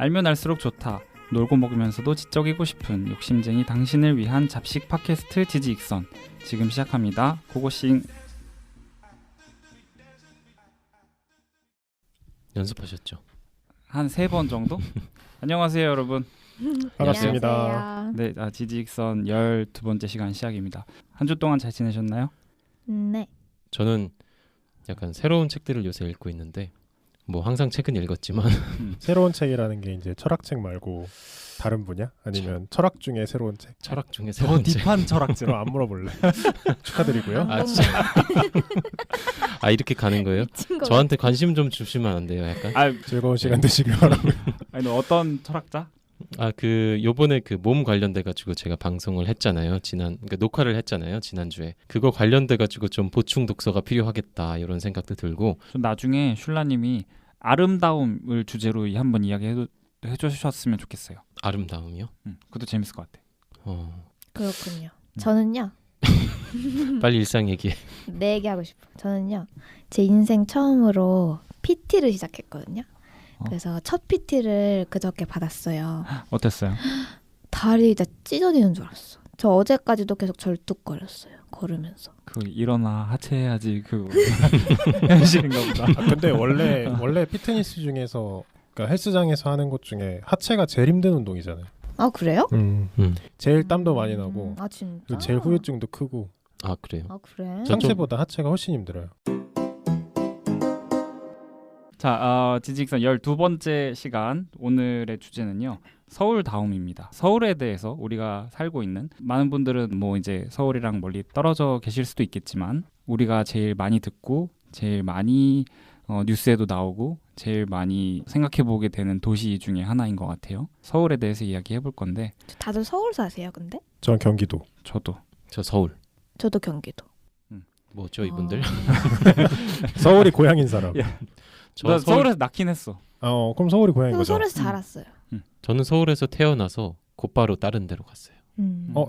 알면 알수록 좋다. 놀고 먹으면서도 지적이고 싶은 욕심쟁이 당신을 위한 잡식 팟캐스트 지지익선 지금 시작합니다. 고고싱. 연습하셨죠? 한 3번 정도? 안녕하세요 여러분. 반갑습니다. 네, 지지익선 12번째 시간 시작입니다. 한 주 동안 잘 지내셨나요? 네. 저는 약간 새로운 책들을 요새 읽고 있는데 뭐 항상 책은 읽었지만 새로운 책이라는 게 이제 철학책 말고 다른 분야? 아니면 철학 중에 새로운 책? 철학 중에 더 새로운 책. 딥한 철학적. 그럼 안 물어볼래. 축하드리고요. 아 진짜. 아 이렇게 가는 거예요? 저한테 관심 좀 주시면 안 돼요, 약간? 즐거운 시간 되시길 바라고요. 아니 어떤 철학자? 요번에 그 몸 관련돼 가지고 제가 방송을 했잖아요. 그러니까 녹화를 했잖아요. 지난주에. 그거 관련돼 가지고 좀 보충 독서가 필요하겠다 이런 생각도 들고. 좀 나중에 슐라님이 아름다움을 주제로 한번 해주셨으면 좋겠어요. 아름다움이요? 그것도 재밌을 것 같아. 그렇군요. 저는요. 빨리 일상 얘기해. 내 얘기하고 싶어. 저는요. 제 인생 처음으로 PT를 시작했거든요. 그래서 첫 PT를 그저께 받았어요. 어땠어요? 다리 진짜 찢어지는 줄 알았어. 저 어제까지도 계속 절뚝거렸어요. 걸으면서. 그 일어나 하체해야지 그 현실인가 보다. 근데 원래 피트니스 중에서 그러니까 헬스장에서 하는 것 중에 하체가 제일 힘든 운동이잖아요. 아 그래요? 제일 땀도 많이 나고 아 진짜? 그리고 제일 후유증도 크고. 아 그래요? 아 그래? 상체보다 하체가 훨씬 힘들어요. 자, 지직선 12번째 시간 오늘의 주제는요. 서울다움입니다. 서울에 대해서 우리가 살고 있는 많은 분들은 뭐 이제 서울이랑 멀리 떨어져 계실 수도 있겠지만 우리가 제일 많이 듣고 제일 많이 뉴스에도 나오고 제일 많이 생각해보게 되는 도시 중에 하나인 것 같아요. 서울에 대해서 이야기해 볼 건데 다들 서울 사세요 근데? 전 경기도. 저도. 저 서울. 저도 경기도. 뭐죠 이분들? 서울이 고향인 사람. 나 서울에서 낳긴 했어. 그럼 서울이 고향인 그리고 거죠. 서울에서 자랐어요. 저는 서울에서 태어나서 곧바로 다른 데로 갔어요.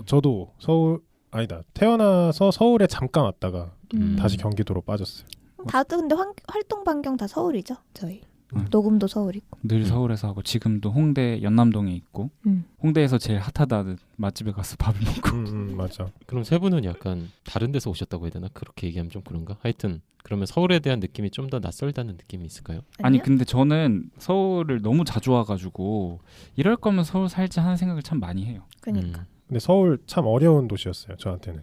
저도 서울 아니다. 태어나서 서울에 잠깐 왔다가 다시 음. 경기도로 빠졌어요. 다들 근데 활동 반경 다 서울이죠 저희. 녹음도 서울이고. 늘 서울에서 하고 지금도 홍대 연남동에 있고 홍대에서 제일 핫하다는 맛집에 가서 밥을 먹고. 맞아. 그럼 세 분은 약간 다른 데서 오셨다고 해야 되나? 그렇게 얘기하면 좀 그런가? 하여튼 그러면 서울에 대한 느낌이 좀 더 낯설다는 느낌이 있을까요? 아니 근데 저는 서울을 너무 자주 와가지고 이럴 거면 서울 살지 하는 생각을 참 많이 해요. 그러니까. 근데 서울 참 어려운 도시였어요. 저한테는.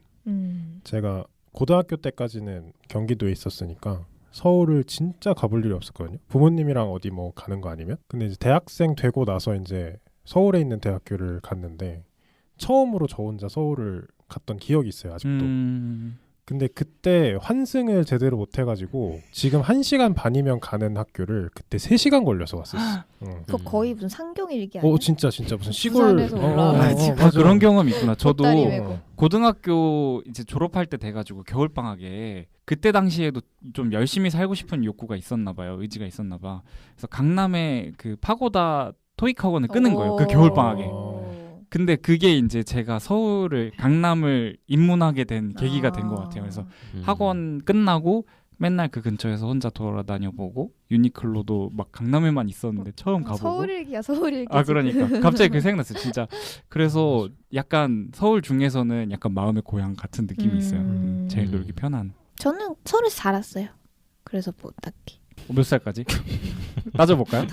제가 고등학교 때까지는 경기도에 있었으니까 서울을 진짜 가볼 일이 없었거든요. 부모님이랑 어디 뭐 가는 거 아니면. 근데 이제 대학생 되고 나서 이제 서울에 있는 대학교를 갔는데 처음으로 저 혼자 서울을 갔던 기억이 있어요. 아직도. 근데 그때 환승을 제대로 못 해가지고 지금 1시간 반이면 가는 학교를 그때 3시간 걸려서 왔었어. 그거 거의 무슨 상경일기 아니야? 진짜 무슨 시골. 부산에서 올라와가지고. 맞아. 그런 경험이 있구나. 저도 보따리 메고. 고등학교 이제 졸업할 때 돼가지고 겨울방학에 그때 당시에도 좀 열심히 살고 싶은 욕구가 있었나 봐요. 의지가 있었나 봐. 그래서 강남에 그 파고다 토익 학원을 끄는 거예요. 그 겨울방학에. 근데 그게 이제 제가 강남을 입문하게 된 계기가 된 것 같아요. 그래서 학원 끝나고 맨날 그 근처에서 혼자 돌아다녀보고 유니클로도 막 강남에만 있었는데 처음 가보고. 서울일기야 서울일기. 그러니까 갑자기 그 생각났어요. 진짜. 그래서 약간 서울 중에서는 약간 마음의 고향 같은 느낌이 있어요. 제일 놀기 편한. 저는 서울에서 자랐어요. 그래서 뭐 딱히. 몇 살까지? 따져볼까요?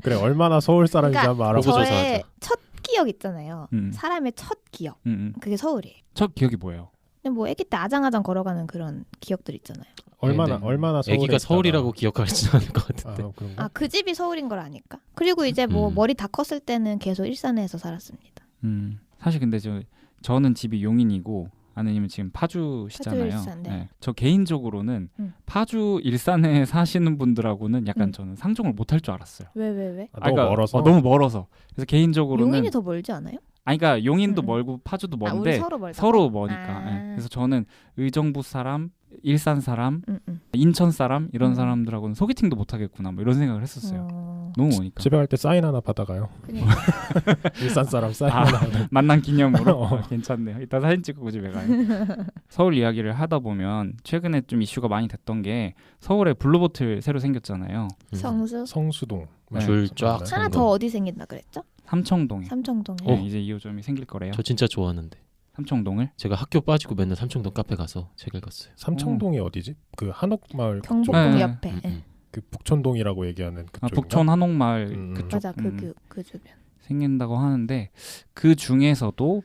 그래 얼마나 서울 사람인지 그러니까 한번 알아보자. 저의 첫 기억 있잖아요. 사람의 첫 기억. 그게 서울이에요. 첫 기억이 뭐예요? 그냥 뭐 아기 때 아장아장 걸어가는 그런 기억들 있잖아요. 얼마나 서울에 애기가 서울이라고 기억하지 않을 것 같은데. 그 집이 서울인 걸 아니까. 그리고 이제 뭐 머리 다 컸을 때는 계속 일산에서 살았습니다. 사실 근데 저는 집이 용인이고 아느님은 지금 파주시잖아요. 일산, 네. 네. 저 개인적으로는 파주 일산에 사시는 분들하고는 약간 저는 상종을 못할 줄 알았어요. 왜? 너무 멀어서. 너무 멀어서. 그래서 개인적으로는 용인이 더 멀지 않아요? 그러니까 용인도 멀고 파주도 먼데 서로 머니까. 네. 그래서 저는 의정부 사람, 일산 사람, 인천 사람 이런 사람들하고는 소개팅도 못 하겠구나 뭐 이런 생각을 했었어요. 너무 오니까. 집에 갈 때 사인 하나 받아가요. 그러니까. 일산 사람 사인 아, 하나 받아. 만난 기념으로 괜찮네요. 이따 사진 찍고 집에 가요. 서울 이야기를 하다 보면 최근에 좀 이슈가 많이 됐던 게 서울에 블루보틀 새로 생겼잖아요. 성수 성수동. 네. 줄 쫙. 하나 선 더 거. 어디 생긴다 그랬죠? 삼청동에. 삼청동에. 네, 이제 2호점이 생길 거래요. 저 진짜 좋아하는데. 삼청동을. 제가 학교 빠지고 맨날 삼청동 카페 가서 책 읽었어요. 삼청동이 어디지? 그 한옥마을 경복궁 네. 옆에. 그 북촌동이라고 얘기하는 아, 그쪽인가? 북촌 한옥마을 음. 그쪽. 맞아 그 주변. 생긴다고 하는데 그 중에서도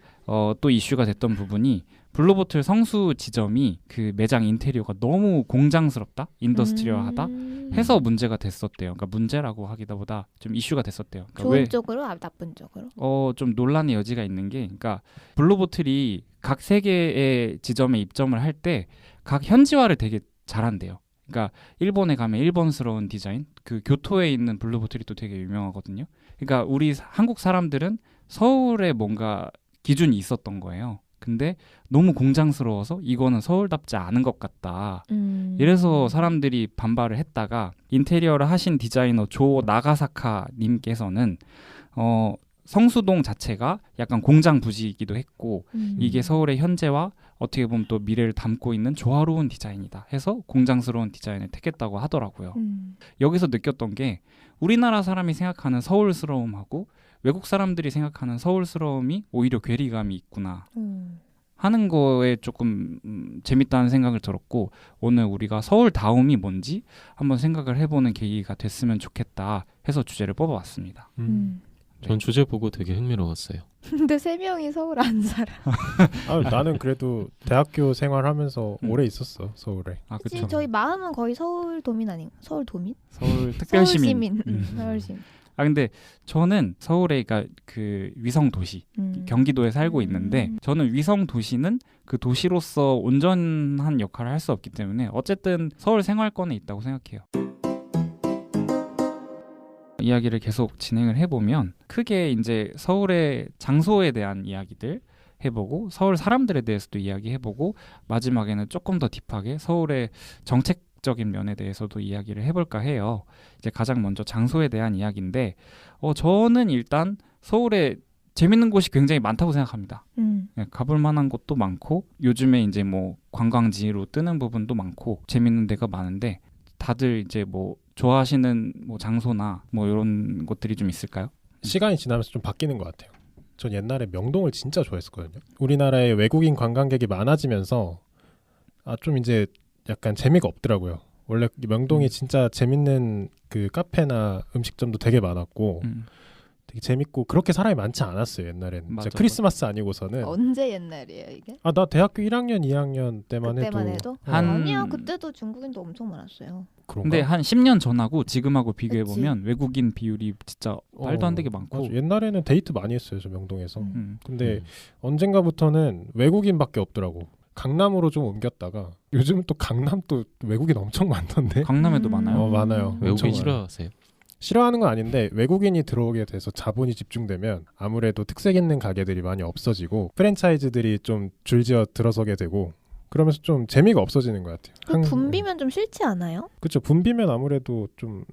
또 이슈가 됐던 부분이 블루보틀 성수 지점이 그 매장 인테리어가 너무 공장스럽다, 인더스트리얼하다 해서 문제가 됐었대요. 그러니까 문제라고 하기보다 좀 이슈가 됐었대요. 그러니까 좋은 쪽으로 나쁜 쪽으로. 좀 논란의 여지가 있는 게, 그러니까 블루보틀이 각 세 개의 지점에 입점을 할 때 각 현지화를 되게 잘한대요. 그러니까 일본에 가면 일본스러운 디자인, 그 교토에 있는 블루보틀이 또 되게 유명하거든요. 그러니까 우리 한국 사람들은 서울에 뭔가 기준이 있었던 거예요. 근데 너무 공장스러워서 이거는 서울답지 않은 것 같다. 이래서 사람들이 반발을 했다가 인테리어를 하신 디자이너 조 나가사카 님께서는 성수동 자체가 약간 공장 부지이기도 했고 이게 서울의 현재와 어떻게 보면 또 미래를 담고 있는 조화로운 디자인이다 해서 공장스러운 디자인을 택했다고 하더라고요. 여기서 느꼈던 게 우리나라 사람이 생각하는 서울스러움하고 외국 사람들이 생각하는 서울스러움이 오히려 괴리감이 있구나 하는 거에 조금 재밌다는 생각을 들었고, 오늘 우리가 서울다움이 뭔지 한번 생각을 해보는 계기가 됐으면 좋겠다 해서 주제를 뽑아왔습니다. 전 주제 보고 되게 흥미로웠어요. 근데 3명이 서울 안 살아. 나는 그래도 대학교 생활하면서 오래 있었어 서울에. 아, 그치, 그렇죠. 저희 마음은 거의 서울도민 아닌가? 서울도민? 서울 특별시민. 서울시민. 서울시민. 아, 근데 저는 서울에 그 위성 도시 경기도에 살고 있는데, 저는 위성 도시는 그 도시로서 온전한 역할을 할 수 없기 때문에 어쨌든 서울 생활권에 있다고 생각해요. 이야기를 계속 진행을 해보면 크게 이제 서울의 장소에 대한 이야기들 해보고 서울 사람들에 대해서도 이야기해보고 마지막에는 조금 더 딥하게 서울의 정책적인 면에 대해서도 이야기를 해볼까 해요. 이제 가장 먼저 장소에 대한 이야기인데 저는 일단 서울에 재밌는 곳이 굉장히 많다고 생각합니다. 네, 가볼 만한 곳도 많고 요즘에 이제 뭐 관광지로 뜨는 부분도 많고 재밌는 데가 많은데, 다들 이제 뭐 좋아하시는 뭐 장소나 뭐 이런 곳들이 좀 있을까요? 시간이 지나면서 좀 바뀌는 것 같아요. 전 옛날에 명동을 진짜 좋아했었거든요. 우리나라에 외국인 관광객이 많아지면서 좀 이제 약간 재미가 없더라고요. 원래 명동이 진짜 재밌는 그 카페나 음식점도 되게 많았고 되게 재밌고 그렇게 사람이 많지 않았어요 옛날에는. 맞아, 진짜 크리스마스 아니고서는. 언제 옛날이에요 이게? 나 대학교 1학년 2학년 때만 그때만 해도. 해도? 한- 아니야, 그때도 중국인도 엄청 많았어요. 그런가? 근데 한 10년 전하고 지금하고 비교해보면 외국인 비율이 진짜 말도 안 되게 많고. 맞아. 옛날에는 데이트 많이 했어요 저 명동에서. 근데 음. 언젠가부터는 외국인밖에 없더라고. 강남으로 좀 옮겼다가 요즘은 또 강남 또 외국인 엄청 많던데. 강남에도 많아요. 많아요. 외국인 엄청 많아요. 싫어하세요? 싫어하는 건 아닌데 외국인이 들어오게 돼서 자본이 집중되면 아무래도 특색 있는 가게들이 많이 없어지고 프랜차이즈들이 좀 줄지어 들어서게 되고 그러면서 좀 재미가 없어지는 것 같아요. 붐비면 좀 싫지 않아요? 그렇죠. 붐비면 아무래도 좀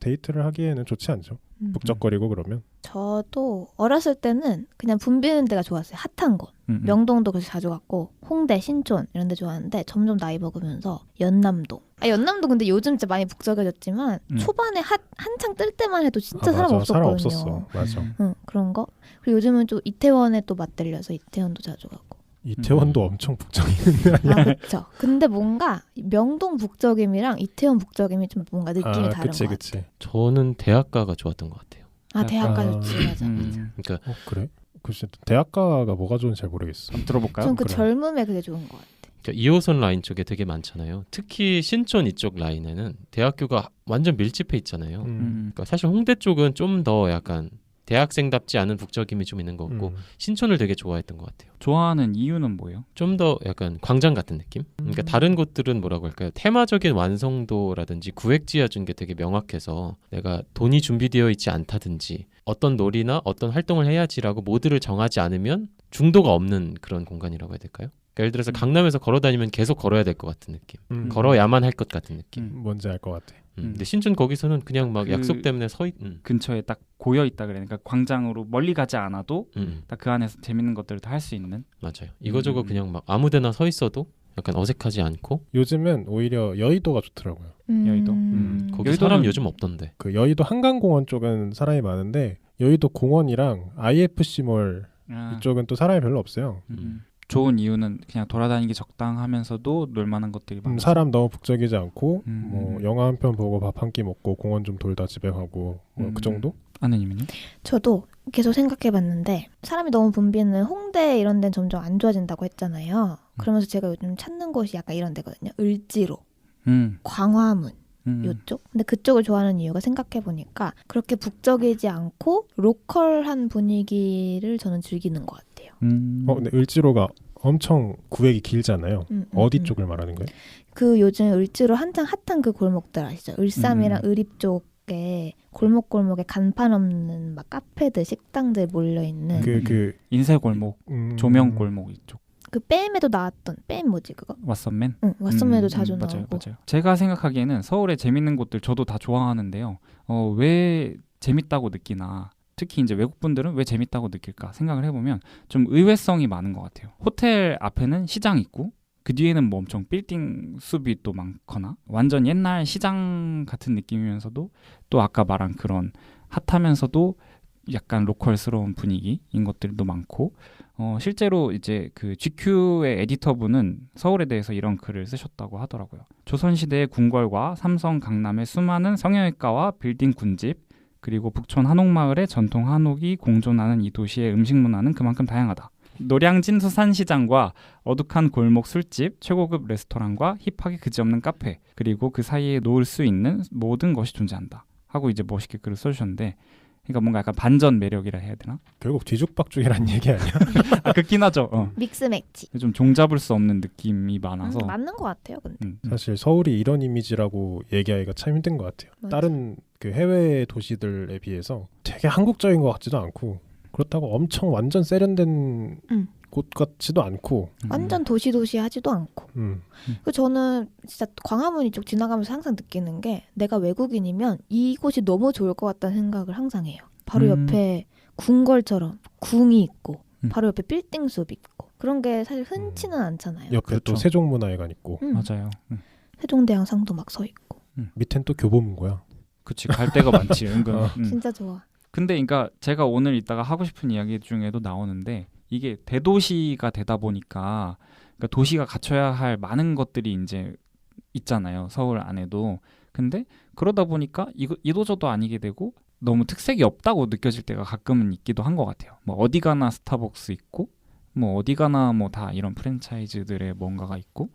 데이트를 하기에는 좋지 않죠. 북적거리고 그러면. 저도 어렸을 때는 그냥 붐비는 데가 좋았어요. 핫한 곳. 명동도 그래서 자주 갔고 홍대, 신촌 이런 데 좋아하는데 점점 나이 먹으면서 연남동. 연남도 근데 요즘 진짜 많이 북적여졌지만 초반에 한창 뜰 때만 해도 진짜 사람 맞아. 사람 없었거든요. 없었어. 맞아. 그런 거. 그리고 요즘은 좀 이태원에 또 맞들려서 이태원도 자주 가고. 이태원도 엄청 북적이는데 아니야? 그렇죠. 근데 뭔가 명동 북적임이랑 이태원 북적임이 좀 뭔가 느낌이 다른 것 같아요. 그치. 저는 대학가가 좋았던 것 같아요. 대학가 좋지. 맞아. 그러니까 그래? 글쎄 대학가가 뭐가 좋은지 잘 모르겠어. 한번 들어볼까요? 전 그 그래. 젊음에 그게 좋은 것 같아. 그러니까 2호선 라인 쪽에 되게 많잖아요. 특히 신촌 이쪽 라인에는 대학교가 완전 밀집해 있잖아요. 그러니까 사실 홍대 쪽은 좀 더 약간 대학생답지 않은 북적임이 좀 있는 것 같고 신촌을 되게 좋아했던 것 같아요. 좋아하는 이유는 뭐예요? 좀 더 약간 광장 같은 느낌? 그러니까 다른 곳들은 뭐라고 할까요? 테마적인 완성도라든지 구획지어 준 게 되게 명확해서 내가 돈이 준비되어 있지 않다든지 어떤 놀이나 어떤 활동을 해야지라고 모드를 정하지 않으면 중도가 없는 그런 공간이라고 해야 될까요? 그러니까 예를 들어서 강남에서 걸어 다니면 계속 걸어야 될 것 같은 느낌. 걸어야만 할 것 같은 느낌. 뭔지 알 것 같아. 근데 신촌 거기서는 그냥 막 그 약속 때문에 근처에 딱 고여 있다 그래. 그러니까 광장으로 멀리 가지 않아도 딱 그 안에서 재밌는 것들을 다 할 수 있는. 맞아요. 이거저거 그냥 막 아무데나 서 있어도 약간 어색하지 않고. 요즘은 오히려 여의도가 좋더라고요. 여의도? 거기 여의도는- 사람 요즘 없던데. 그 여의도 한강공원 쪽은 사람이 많은데 여의도 공원이랑 IFC몰 이쪽은 또 사람이 별로 없어요. 좋은 이유는 그냥 돌아다니기 적당하면서도 놀만한 것들이 많아서. 사람 너무 북적이지 않고 뭐 영화 한 편 보고 밥 한 끼 먹고 공원 좀 돌다 집에 가고 뭐 그 정도? 아느님은요? 저도 계속 생각해봤는데 사람이 너무 붐비는 홍대 이런 데는 점점 안 좋아진다고 했잖아요. 그러면서 제가 요즘 찾는 곳이 약간 이런 데거든요. 을지로, 광화문 요쪽? 근데 그쪽을 좋아하는 이유가 생각해보니까 그렇게 북적이지 않고 로컬한 분위기를 저는 즐기는 것 같아요. 근데 을지로가 엄청 구획이 길잖아요. 어디 쪽을 말하는 거예요? 그 요즘 을지로 한창 핫한 그 골목들 아시죠? 을삼이랑 을입 쪽에 골목골목에 간판 없는 막 카페들, 식당들 몰려있는 그 인쇄골목, 조명골목 이쪽. 그 뺨에도 나왔던 뺨 뭐지 그거? 왓썸맨? 응, 왓썸맨도 자주 맞아요, 나오고. 맞아요. 제가 생각하기에는 서울의 재밌는 곳들 저도 다 좋아하는데요. 왜 재밌다고 느끼나? 특히 이제 외국 분들은 왜 재밌다고 느낄까 생각을 해보면 좀 의외성이 많은 것 같아요. 호텔 앞에는 시장 있고 그 뒤에는 뭐 엄청 빌딩 숲이 또 많거나 완전 옛날 시장 같은 느낌이면서도 또 아까 말한 그런 핫하면서도 약간 로컬스러운 분위기인 것들도 많고 실제로 이제 그 GQ의 에디터분은 서울에 대해서 이런 글을 쓰셨다고 하더라고요. 조선시대의 궁궐과 삼성, 강남의 수많은 성형외과와 빌딩 군집 그리고 북촌 한옥마을의 전통 한옥이 공존하는 이 도시의 음식 문화는 그만큼 다양하다. 노량진 수산시장과 어둑한 골목 술집, 최고급 레스토랑과 힙하게 그지없는 카페 그리고 그 사이에 놓을 수 있는 모든 것이 존재한다 하고 이제 멋있게 글을 써주셨는데 그러니까 뭔가 약간 반전 매력이라 해야 되나? 결국 뒤죽박죽이란 얘기 아니야? 그렇긴 하죠. 믹스 매치. 좀 종잡을 수 없는 느낌이 많아서 맞는 것 같아요, 근데. 사실 서울이 이런 이미지라고 얘기하기가 참 힘든 것 같아요. 맞아. 다른 그 해외 도시들에 비해서 되게 한국적인 것 같지도 않고 그렇다고 엄청 완전 세련된 곳 같지도 않고 완전 도시하지도 않고. 그리고 저는 진짜 광화문 이쪽 지나가면서 항상 느끼는 게 내가 외국인이면 이곳이 너무 좋을 것 같다는 생각을 항상 해요. 바로 옆에 궁궐처럼 궁이 있고 바로 옆에 빌딩 숲이 있고 그런 게 사실 흔치는 않잖아요. 옆에 그렇죠. 또 세종문화회관 있고 맞아요. 세종대왕상도 막 서 있고. 밑엔 또 교보문고야. 그치 갈 데가 많지 은근. 진짜 좋아. 근데 그러니까 제가 오늘 이따가 하고 싶은 이야기 중에도 나오는데 이게 대도시가 되다 보니까 그러니까 도시가 갖춰야 할 많은 것들이 이제 있잖아요. 서울 안에도. 근데 그러다 보니까 이도저도 아니게 되고 너무 특색이 없다고 느껴질 때가 가끔은 있기도 한 것 같아요. 뭐 어디 가나 스타벅스 있고 뭐 어디 가나 뭐 다 이런 프랜차이즈들의 뭔가가 있고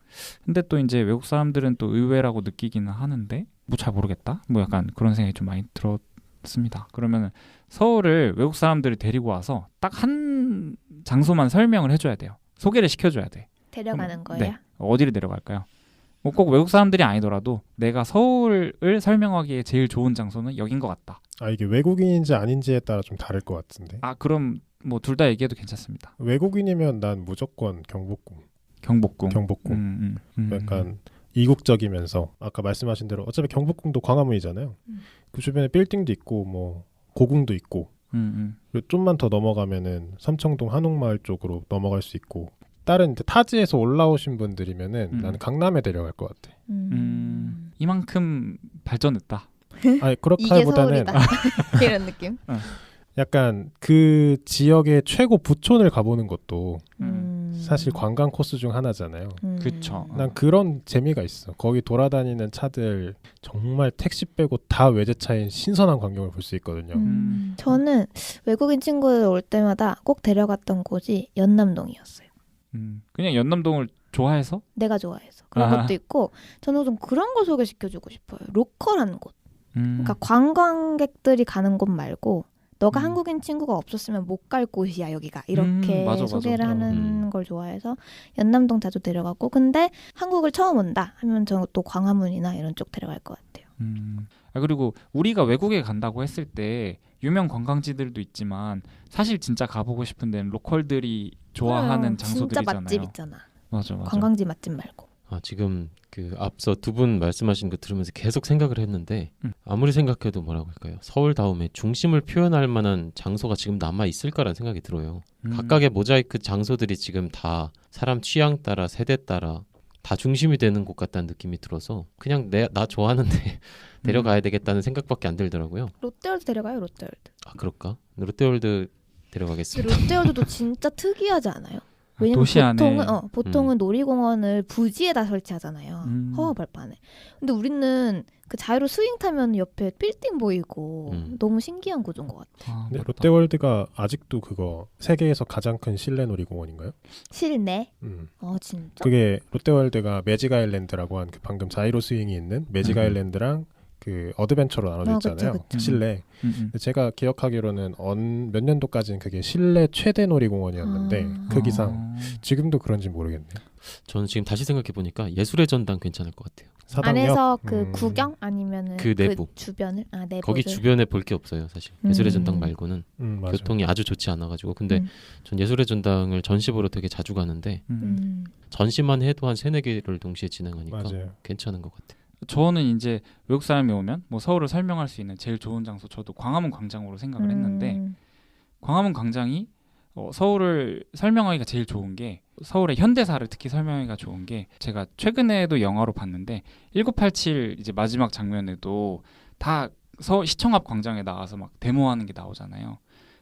근데 또 이제 외국 사람들은 또 의외라고 느끼기는 하는데 뭐 잘 모르겠다. 뭐 약간 그런 생각이 좀 많이 들었습니다. 그러면 서울을 외국 사람들을 데리고 와서 딱 한 장소만 설명을 해줘야 돼요. 소개를 시켜줘야 돼. 데려가는 거예요? 네. 어디를 데려갈까요? 뭐 꼭 외국 사람들이 아니더라도 내가 서울을 설명하기에 제일 좋은 장소는 여긴 것 같다. 이게 외국인인지 아닌지에 따라 좀 다를 것 같은데. 그럼 뭐 둘 다 얘기해도 괜찮습니다. 외국인이면 난 무조건 경복궁. 경복궁. 약간 이국적이면서 아까 말씀하신 대로 어차피 경복궁도 광화문이잖아요. 그 주변에 빌딩도 있고 뭐 고궁도 있고 그리고 좀만 더 넘어가면은 삼청동 한옥마을 쪽으로 넘어갈 수 있고 다른 타지에서 올라오신 분들이면은 나는 강남에 데려갈 것 같아. 이만큼 발전했다. 아니 이게 그렇다기보다는 서울이다. 이런 느낌. 약간 그 지역의 최고 부촌을 가보는 것도 사실 관광 코스 중 하나잖아요. 그쵸. 난 그런 재미가 있어. 거기 돌아다니는 차들 정말 택시 빼고 다 외제차인 신선한 광경을 볼 수 있거든요. 저는 외국인 친구들 올 때마다 꼭 데려갔던 곳이 연남동이었어요. 그냥 연남동을 좋아해서? 내가 좋아해서. 그런 것도 있고 저는 좀 그런 거 소개시켜주고 싶어요. 로컬한 곳. 그러니까 관광객들이 가는 곳 말고 너가 한국인 친구가 없었으면 못 갈 곳이야 여기가 이렇게 맞아. 소개를 하는 걸 좋아해서 연남동 자주 데려가고 근데 한국을 처음 온다 하면 저 또 광화문이나 이런 쪽 데려갈 것 같아요. 그리고 우리가 외국에 간다고 했을 때 유명 관광지들도 있지만 사실 진짜 가보고 싶은 데는 로컬들이 좋아하는 장소들이잖아요. 진짜 맛집 있잖아. 맞아. 관광지 맛집 말고. 지금 그 앞서 두 분 말씀하신 거 들으면서 계속 생각을 했는데 아무리 생각해도 뭐라고 할까요? 서울 다음에 중심을 표현할 만한 장소가 지금 남아 있을까라는 생각이 들어요. 각각의 모자이크 장소들이 지금 다 사람 취향 따라 세대 따라 다 중심이 되는 곳 같다는 느낌이 들어서 그냥 나 좋아하는데 데려가야 되겠다는 생각밖에 안 들더라고요. 롯데월드 데려가요, 롯데월드. 그럴까? 롯데월드 데려가겠습니다. 롯데월드도 진짜 특이하지 않아요? 왜냐면 도시 안에 보통은 놀이공원을 부지에다 설치하잖아요. 허허벌판에. 근데 우리는 그 자유로 스윙 타면 옆에 빌딩 보이고 너무 신기한 구조인 것 같아요. 근데 롯데월드가 아직도 그거 세계에서 가장 큰 실내 놀이공원인가요? 실내? 진짜? 그게 롯데월드가 매직 아일랜드라고 한 그 방금 자이로 스윙이 있는 매직 아일랜드랑 그 어드벤처로 나눠져 있잖아요. 그쵸. 실내. 근데 제가 기억하기로는 몇 년도까지는 그게 실내 최대 놀이공원이었는데 크기상 지금도 그런지 모르겠네요. 저는 지금 다시 생각해 보니까 예술의 전당 괜찮을 것 같아요. 사당역? 안에서 그 구경 아니면은 그 내부. 주변을 내부를. 거기 주변에 볼 게 없어요, 사실. 예술의 전당 말고는 맞아요. 교통이 아주 좋지 않아가지고. 근데 전 예술의 전당을 전시 보러 되게 자주 가는데 전시만 해도 한 3-4개를 동시에 진행하니까 맞아요. 괜찮은 것 같아요. 저는 이제 외국 사람이 오면 뭐 서울을 설명할 수 있는 제일 좋은 장소 저도 광화문 광장으로 생각을 했는데 광화문 광장이 서울을 설명하기가 제일 좋은 게 서울의 현대사를 특히 설명하기가 좋은 게 제가 최근에도 영화로 봤는데 1987 이제 마지막 장면에도 다 시청 앞 광장에 나와서 막 데모하는 게 나오잖아요.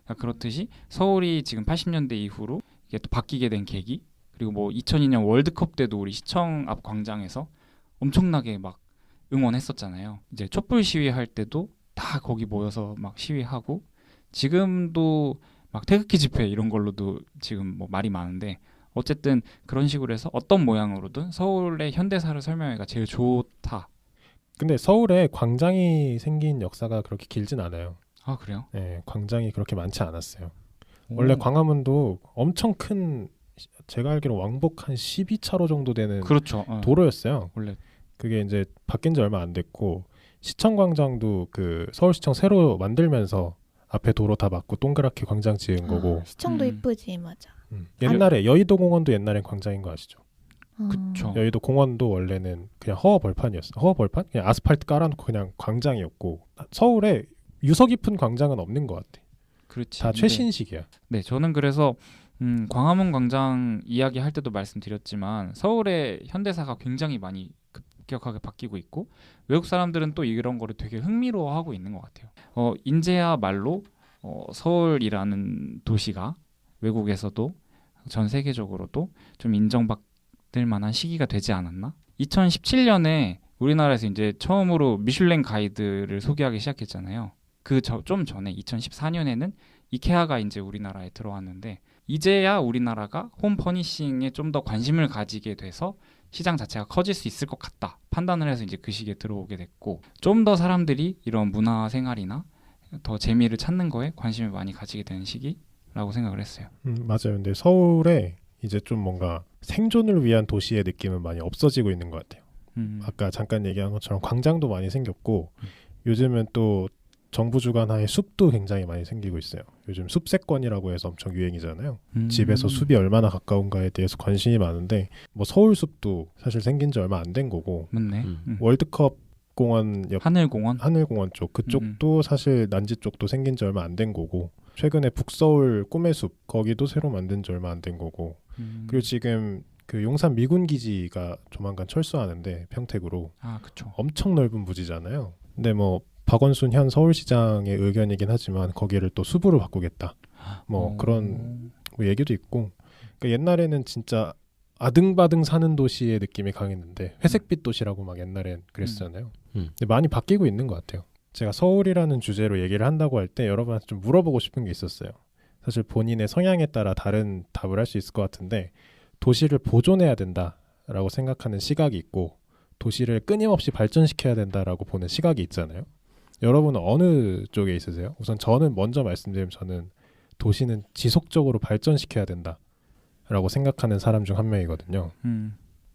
그러니까 그렇듯이 서울이 지금 80년대 이후로 이게 또 바뀌게 된 계기 그리고 뭐 2002년 월드컵 때도 우리 시청 앞 광장에서 엄청나게 막 응원했었잖아요. 이제 촛불 시위할 때도 다 거기 모여서 막 시위하고 지금도 막 태극기 집회 이런 걸로도 지금 뭐 말이 많은데 어쨌든 그런 식으로 해서 어떤 모양으로든 서울의 현대사를 설명하기가 제일 좋다. 근데 서울에 광장이 생긴 역사가 그렇게 길진 않아요. 아 그래요? 네, 광장이 그렇게 많지 않았어요. 원래 광화문도 엄청 큰 제가 알기로 왕복 한 12차로 정도 되는 그렇죠. 도로였어요. 원래 그게 이제 바뀐 지 얼마 안 됐고 시청광장도 그 서울시청 새로 만들면서 앞에 도로 다 막고 동그랗게 광장 지은 거고. 시청도 이쁘지 맞아. 옛날에 여의도공원도 옛날엔 광장인 거 아시죠? 그쵸. 여의도 공원도 원래는 그냥 허허벌판이었어. 허허벌판? 그냥 아스팔트 깔아놓고 그냥 광장이었고 서울에 유서 깊은 광장은 없는 것 같아. 그렇지. 다 최신식이야. 네, 저는 그래서 광화문 광장 이야기할 때도 말씀드렸지만 서울의 현대사가 굉장히 많이 급격하게 바뀌고 있고 외국 사람들은 또 이런 거를 되게 흥미로워하고 있는 것 같아요. 인제야말로 서울이라는 도시가 외국에서도 전 세계적으로도 좀 인정받을 만한 시기가 되지 않았나? 2017년에 우리나라에서 이제 처음으로 미슐랭 가이드를 소개하기 시작했잖아요. 좀 전에 2014년에는 이케아가 이제 우리나라에 들어왔는데 이제야 우리나라가 홈 퍼니싱에 좀 더 관심을 가지게 돼서 시장 자체가 커질 수 있을 것 같다 판단을 해서 이제 그 시기에 들어오게 됐고 좀 더 사람들이 이런 문화 생활이나 더 재미를 찾는 거에 관심을 많이 가지게 되는 시기라고 생각을 했어요. 맞아요. 근데 서울에 이제 좀 뭔가 생존을 위한 도시의 느낌은 많이 없어지고 있는 것 같아요. 아까 잠깐 얘기한 것처럼 광장도 많이 생겼고 요즘은 또 정부 주관하에 숲도 굉장히 많이 생기고 있어요. 요즘 숲세권이라고 해서 엄청 유행이잖아요. 집에서 숲이 얼마나 가까운가에 대해서 관심이 많은데 뭐 서울 숲도 사실 생긴 지 얼마 안 된 거고 맞네. 월드컵 공원 옆 하늘공원 쪽 그쪽도 사실 난지 쪽도 생긴 지 얼마 안 된 거고 최근에 북서울 꿈의 숲 거기도 새로 만든 지 얼마 안 된 거고 그리고 지금 그 용산 미군 기지가 조만간 철수하는데 평택으로 그쵸. 엄청 넓은 부지잖아요. 근데 뭐 박원순 현 서울시장의 의견이긴 하지만 거기를 또 숲으로 바꾸겠다. 뭐 그런 뭐 얘기도 있고 그러니까 옛날에는 진짜 아등바등 사는 도시의 느낌이 강했는데 회색빛 도시라고 막 옛날엔 그랬잖아요. 근데 많이 바뀌고 있는 것 같아요. 제가 서울이라는 주제로 얘기를 한다고 할 때 여러분한테 좀 물어보고 싶은 게 있었어요. 사실 본인의 성향에 따라 다른 답을 할 수 있을 것 같은데 도시를 보존해야 된다라고 생각하는 시각이 있고 도시를 끊임없이 발전시켜야 된다라고 보는 시각이 있잖아요. 여러분은 어느 쪽에 있으세요? 우선 저는 먼저 말씀드리면 저는 도시는 지속적으로 발전시켜야 된다라고 생각하는 사람 중 한 명이거든요.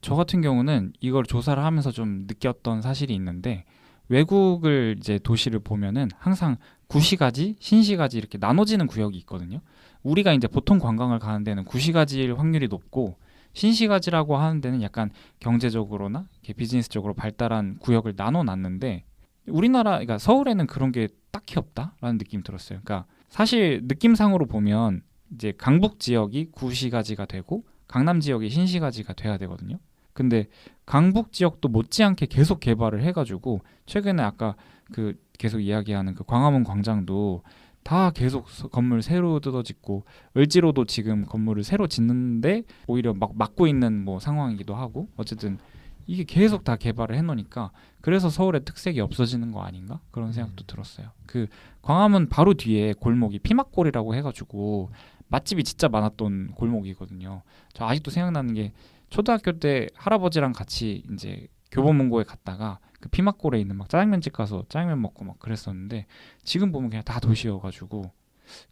저 같은 경우는 이걸 조사를 하면서 좀 느꼈던 사실이 있는데 외국을 이제 도시를 보면은 항상 구시가지, 신시가지 이렇게 나눠지는 구역이 있거든요. 우리가 이제 보통 관광을 가는 데는 구시가지일 확률이 높고 신시가지라고 하는 데는 약간 경제적으로나 이렇게 비즈니스적으로 발달한 구역을 나눠놨는데 우리나라, 그러니까 서울에는 그런 게 딱히 없다라는 느낌이 들었어요. 그러니까 사실 느낌상으로 보면 이제 강북 지역이 구시가지가 되고 강남 지역이 신시가지가 돼야 되거든요. 근데 강북 지역도 못지않게 계속 개발을 해가지고 최근에 아까 그 계속 이야기하는 그 광화문 광장도 다 계속 건물 새로 뜯어짓고 을지로도 지금 건물을 새로 짓는데 오히려 막 막고 있는 뭐 상황이기도 하고 어쨌든 이게 계속 다 개발을 해놓으니까 그래서 서울의 특색이 없어지는 거 아닌가 그런 생각도 들었어요. 그 광화문 바로 뒤에 골목이 피막골이라고 해가지고 맛집이 진짜 많았던 골목이거든요. 저 아직도 생각나는 게 초등학교 때 할아버지랑 같이 이제 교보문고에 갔다가 그 피막골에 있는 막 짜장면집 가서 짜장면 먹고 막 그랬었는데 지금 보면 그냥 다 도시여가지고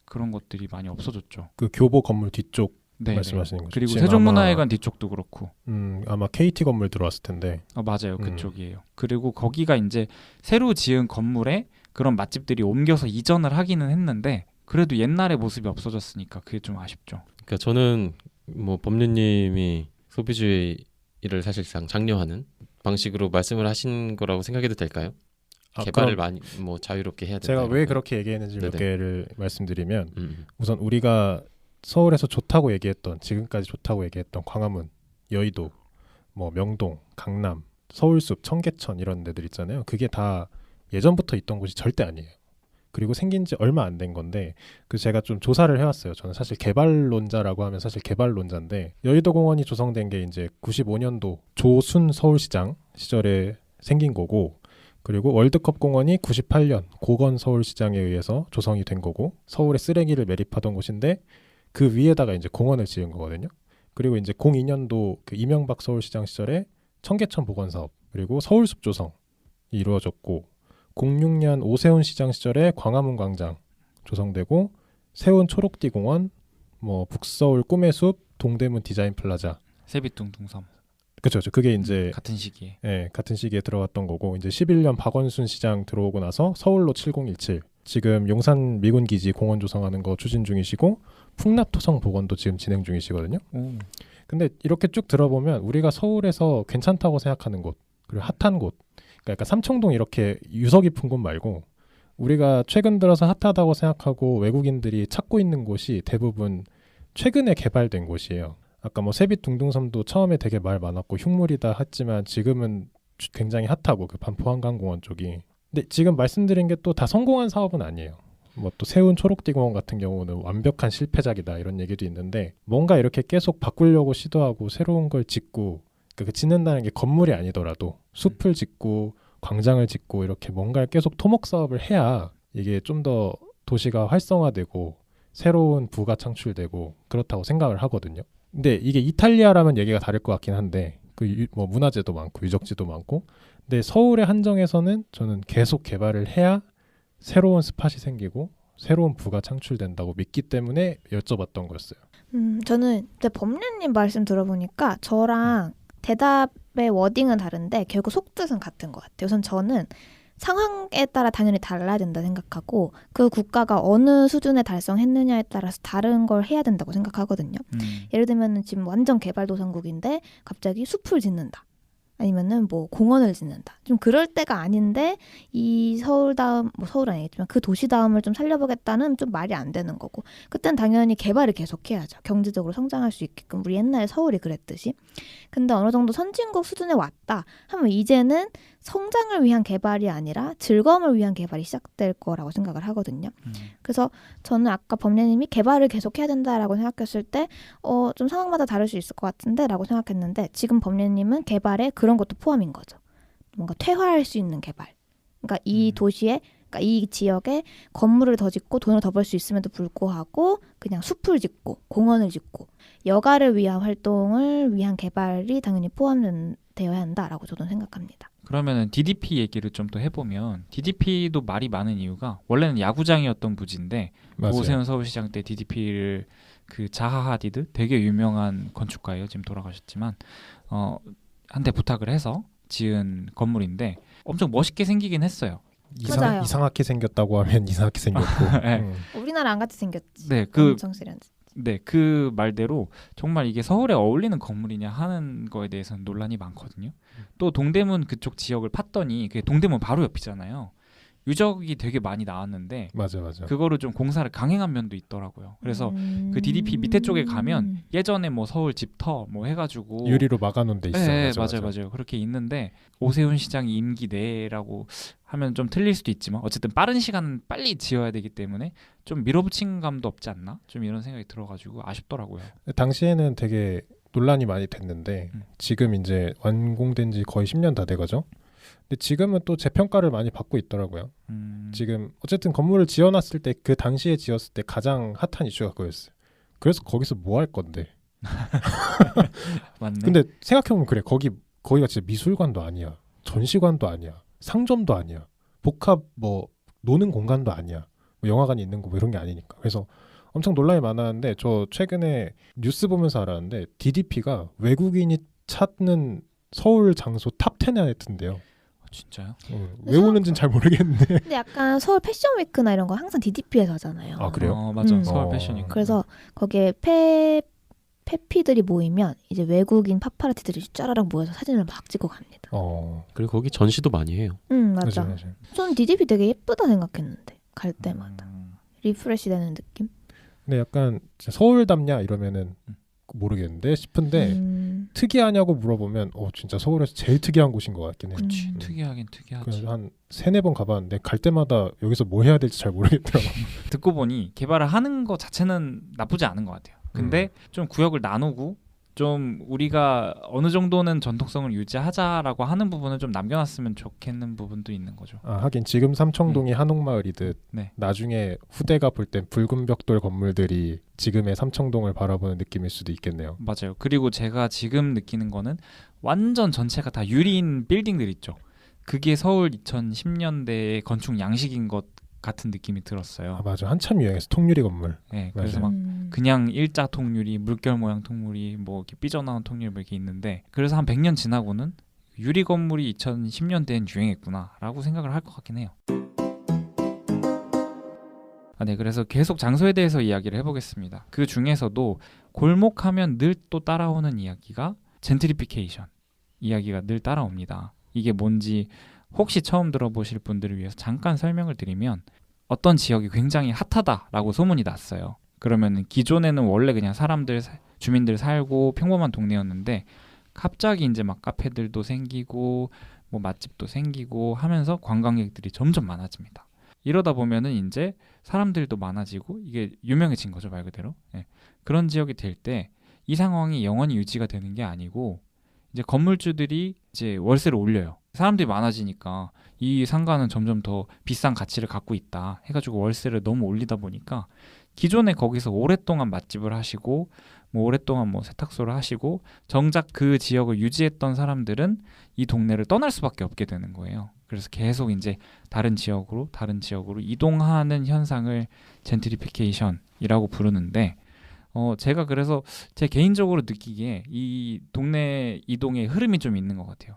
그런 것들이 많이 없어졌죠. 그 교보 건물 뒤쪽 네, 말씀하시는 거죠. 그리고 세종문화회관 뒤쪽도 그렇고. 아마 KT 건물 들어왔을 텐데. 맞아요, 그쪽이에요. 그리고 거기가 이제 새로 지은 건물에 그런 맛집들이 옮겨서 이전을 하기는 했는데 그래도 옛날의 모습이 없어졌으니까 그게 좀 아쉽죠. 그러니까 저는 뭐 법률님이 소비주의를 사실상 장려하는 방식으로 말씀을 하신 거라고 생각해도 될까요? 개발을 많이 뭐 자유롭게 해야 된다. 제가 왜 그렇게 얘기했는지 몇 개를 말씀드리면 우선 우리가 서울에서 좋다고 얘기했던 지금까지 좋다고 얘기했던 광화문, 여의도, 뭐 명동, 강남, 서울숲, 청계천 이런 데들 있잖아요. 그게 다 예전부터 있던 곳이 절대 아니에요. 그리고 생긴 지 얼마 안 된 건데 그 제가 좀 조사를 해왔어요. 저는 사실 개발론자라고 하면 사실 개발론자인데 여의도 공원이 조성된 게 이제 95년도 조순 서울시장 시절에 생긴 거고 그리고 월드컵 공원이 98년 고건 서울시장에 의해서 조성이 된 거고 서울에 쓰레기를 매립하던 곳인데 그 위에다가 이제 공원을 지은 거거든요. 그리고 이제 02년도 그 이명박 서울시장 시절에 청계천 복원 사업 그리고 서울숲 조성이 이루어졌고 06년 오세훈 시장 시절에 광화문 광장 조성되고 세운 초록띠 공원, 뭐 북서울 꿈의 숲, 동대문 디자인 플라자, 세빛둥 둥섬. 그렇죠. 그게 이제 같은 시기에. 네, 같은 시기에 들어갔던 거고 이제 11년 박원순 시장 들어오고 나서 서울로 7017 지금 용산 미군 기지 공원 조성하는 거 추진 중이시고 풍납 토성 복원도 지금 진행 중이시거든요. 근데 이렇게 쭉 들어보면 우리가 서울에서 괜찮다고 생각하는 곳 그리고 핫한 곳 그러니까 삼청동 이렇게 유서 깊은 곳 말고 우리가 최근 들어서 핫하다고 생각하고 외국인들이 찾고 있는 곳이 대부분 최근에 개발된 곳이에요. 아까 뭐 세빛 둥둥섬도 처음에 되게 말 많았고 흉물이다 했지만 지금은 굉장히 핫하고 그 반포 한강공원 쪽이. 근데 지금 말씀드린 게 또 다 성공한 사업은 아니에요. 뭐 또 세운 초록띠공원 같은 경우는 완벽한 실패작이다 이런 얘기도 있는데 뭔가 이렇게 계속 바꾸려고 시도하고 새로운 걸 짓고 그 짓는다는 게 건물이 아니더라도 숲을 짓고 광장을 짓고 이렇게 뭔가 계속 토목 사업을 해야 이게 좀 더 도시가 활성화되고 새로운 부가 창출되고 그렇다고 생각을 하거든요. 근데 이게 이탈리아라면 얘기가 다를 것 같긴 한데 뭐 문화재도 많고 유적지도 많고 근데 서울의 한정에서는 저는 계속 개발을 해야 새로운 스팟이 생기고 새로운 부가 창출된다고 믿기 때문에 여쭤봤던 거였어요. 저는 법률님 말씀 들어보니까 저랑 대답의 워딩은 다른데 결국 속뜻은 같은 것 같아요. 우선 저는 상황에 따라 당연히 달라야 된다 생각하고 그 국가가 어느 수준에 달성했느냐에 따라서 다른 걸 해야 된다고 생각하거든요. 예를 들면 지금 완전 개발도상국인데 갑자기 숲을 짓는다. 아니면은 뭐 공원을 짓는다. 좀 그럴 때가 아닌데 이 서울다움, 뭐 서울은 아니겠지만 그 도시다움을 좀 살려보겠다는 좀 말이 안 되는 거고 그땐 당연히 개발을 계속해야죠. 경제적으로 성장할 수 있게끔 우리 옛날에 서울이 그랬듯이. 근데 어느 정도 선진국 수준에 왔다 하면 이제는 성장을 위한 개발이 아니라 즐거움을 위한 개발이 시작될 거라고 생각을 하거든요. 그래서 저는 아까 법례님이 개발을 계속해야 된다라고 생각했을 때 좀 상황마다 다를 수 있을 것 같은데 라고 생각했는데 지금 법례님은 개발에 그런 것도 포함인 거죠. 뭔가 퇴화할 수 있는 개발. 그러니까 이 도시에 그러니까 이 지역에 건물을 더 짓고 돈을 더 벌 수 있음에도 불구하고 그냥 숲을 짓고 공원을 짓고 여가를 위한 활동을 위한 개발이 당연히 포함되어야 한다라고 저는 생각합니다. 그러면은 DDP 얘기를 좀 더 해보면 DDP도 말이 많은 이유가 원래는 야구장이었던 부지인데 오세훈 서울시장 때 DDP를 그 자하 하디드 되게 유명한 건축가예요. 지금 돌아가셨지만 한테 부탁을 해서 지은 건물인데 엄청 멋있게 생기긴 했어요. 맞아요. 이상하게 생겼다고 하면 이상하게 생겼고 네. 우리나라 안 같이 생겼지. 네, 그 엄청 세련됐지. 네, 그 말대로 정말 이게 서울에 어울리는 건물이냐 하는 거에 대해서는 논란이 많거든요. 또 동대문 그쪽 지역을 팠더니 그게 동대문 바로 옆이잖아요. 유적이 되게 많이 나왔는데 맞아. 그거를 좀 공사를 강행한 면도 있더라고요. 그래서 그 DDP 밑에 쪽에 가면 예전에 뭐 서울 집터 뭐 해가지고 유리로 막아놓은 데 있어. 네, 맞아요. 그렇게 있는데 오세훈 시장이 임기 내라고 하면 좀 틀릴 수도 있지만 어쨌든 빠른 시간은 빨리 지어야 되기 때문에 좀 밀어붙인 감도 없지 않나? 좀 이런 생각이 들어가지고 아쉽더라고요. 당시에는 되게 논란이 많이 됐는데 지금 이제 완공된 지 거의 10년 다 돼가죠. 근데 지금은 또 재평가를 많이 받고 있더라고요. 지금 어쨌든 건물을 지어놨을 때 그 당시에 지었을 때 가장 핫한 이슈가 그거였어요. 그래서 거기서 뭐 할 건데. 맞네. 근데 생각해보면 그래. 거기가 진짜 미술관도 아니야. 전시관도 아니야. 상점도 아니야. 복합 뭐 노는 공간도 아니야. 뭐 영화관이 있는 거 뭐 이런 게 아니니까. 그래서 엄청 논란이 많았는데 저 최근에 뉴스 보면서 알았는데 DDP가 외국인이 찾는 서울 장소 탑 10에 안에 든대요. 진짜요? 왜 오는지는 잘 모르겠는데. 근데 약간 서울 패션 위크나 이런 거 항상 DDP에서 하잖아요. 아 그래요? 맞아. 서울 패션이. 그래서 거기에 페피들이 모이면 이제 외국인 파파라치들이 짜라락 모여서 사진을 막 찍고 갑니다. 그리고 거기 전시도 많이 해요. 맞아. 저는 DDP 되게 예쁘다 생각했는데 갈 때마다 리프레시 되는 느낌. 근데 약간 서울답냐 이러면은 모르겠는데 싶은데 특이하냐고 물어보면 진짜 서울에서 제일 특이한 곳인 것 같긴 해요. 그치, 특이하긴 특이하지. 그래서 한 3-4번 가봤는데 갈 때마다 여기서 뭐 해야 될지 잘 모르겠더라고. 듣고 보니 개발을 하는 거 자체는 나쁘지 않은 것 같아요. 근데 좀 구역을 나누고 좀 우리가 어느 정도는 전통성을 유지하자라고 하는 부분을 좀 남겨놨으면 좋겠는 부분도 있는 거죠. 하긴 지금 삼청동이 한옥마을이듯 나중에 후대가 볼 땐 붉은 벽돌 건물들이 지금의 삼청동을 바라보는 느낌일 수도 있겠네요. 맞아요. 그리고 제가 지금 느끼는 거는 완전 전체가 다 유리인 빌딩들 있죠. 그게 서울 2010년대의 건축 양식인 것 같은 느낌이 들었어요. 맞아. 한참 유행해서 통유리 건물. 네, 그래서 막 그냥 일자 통유리, 물결 모양 통유리, 뭐 이렇게 삐져나온 통유리 뭐 이렇게 있는데 그래서 한 100년 지나고는 유리 건물이 2010년대엔 유행했구나라고 생각을 할 것 같긴 해요. 네, 그래서 계속 장소에 대해서 이야기를 해보겠습니다. 그 중에서도 골목하면 늘 또 따라오는 이야기가 젠트리피케이션 이야기가 늘 따라옵니다. 이게 뭔지 혹시 처음 들어보실 분들을 위해서 잠깐 설명을 드리면 어떤 지역이 굉장히 핫하다라고 소문이 났어요. 그러면 기존에는 원래 그냥 주민들 살고 평범한 동네였는데 갑자기 이제 막 카페들도 생기고 뭐 맛집도 생기고 하면서 관광객들이 점점 많아집니다. 이러다 보면은 이제 사람들도 많아지고 이게 유명해진 거죠, 말 그대로. 그런 지역이 될 때 이 상황이 영원히 유지가 되는 게 아니고 이제 건물주들이 이제 월세를 올려요. 사람들이 많아지니까 이 상가는 점점 더 비싼 가치를 갖고 있다 해가지고 월세를 너무 올리다 보니까 기존에 거기서 오랫동안 맛집을 하시고 뭐 오랫동안 뭐 세탁소를 하시고 정작 그 지역을 유지했던 사람들은 이 동네를 떠날 수밖에 없게 되는 거예요. 그래서 계속 이제 다른 지역으로 이동하는 현상을 젠트리피케이션이라고 부르는데 제가 그래서 제 개인적으로 느끼기에 이 동네 이동의 흐름이 좀 있는 것 같아요.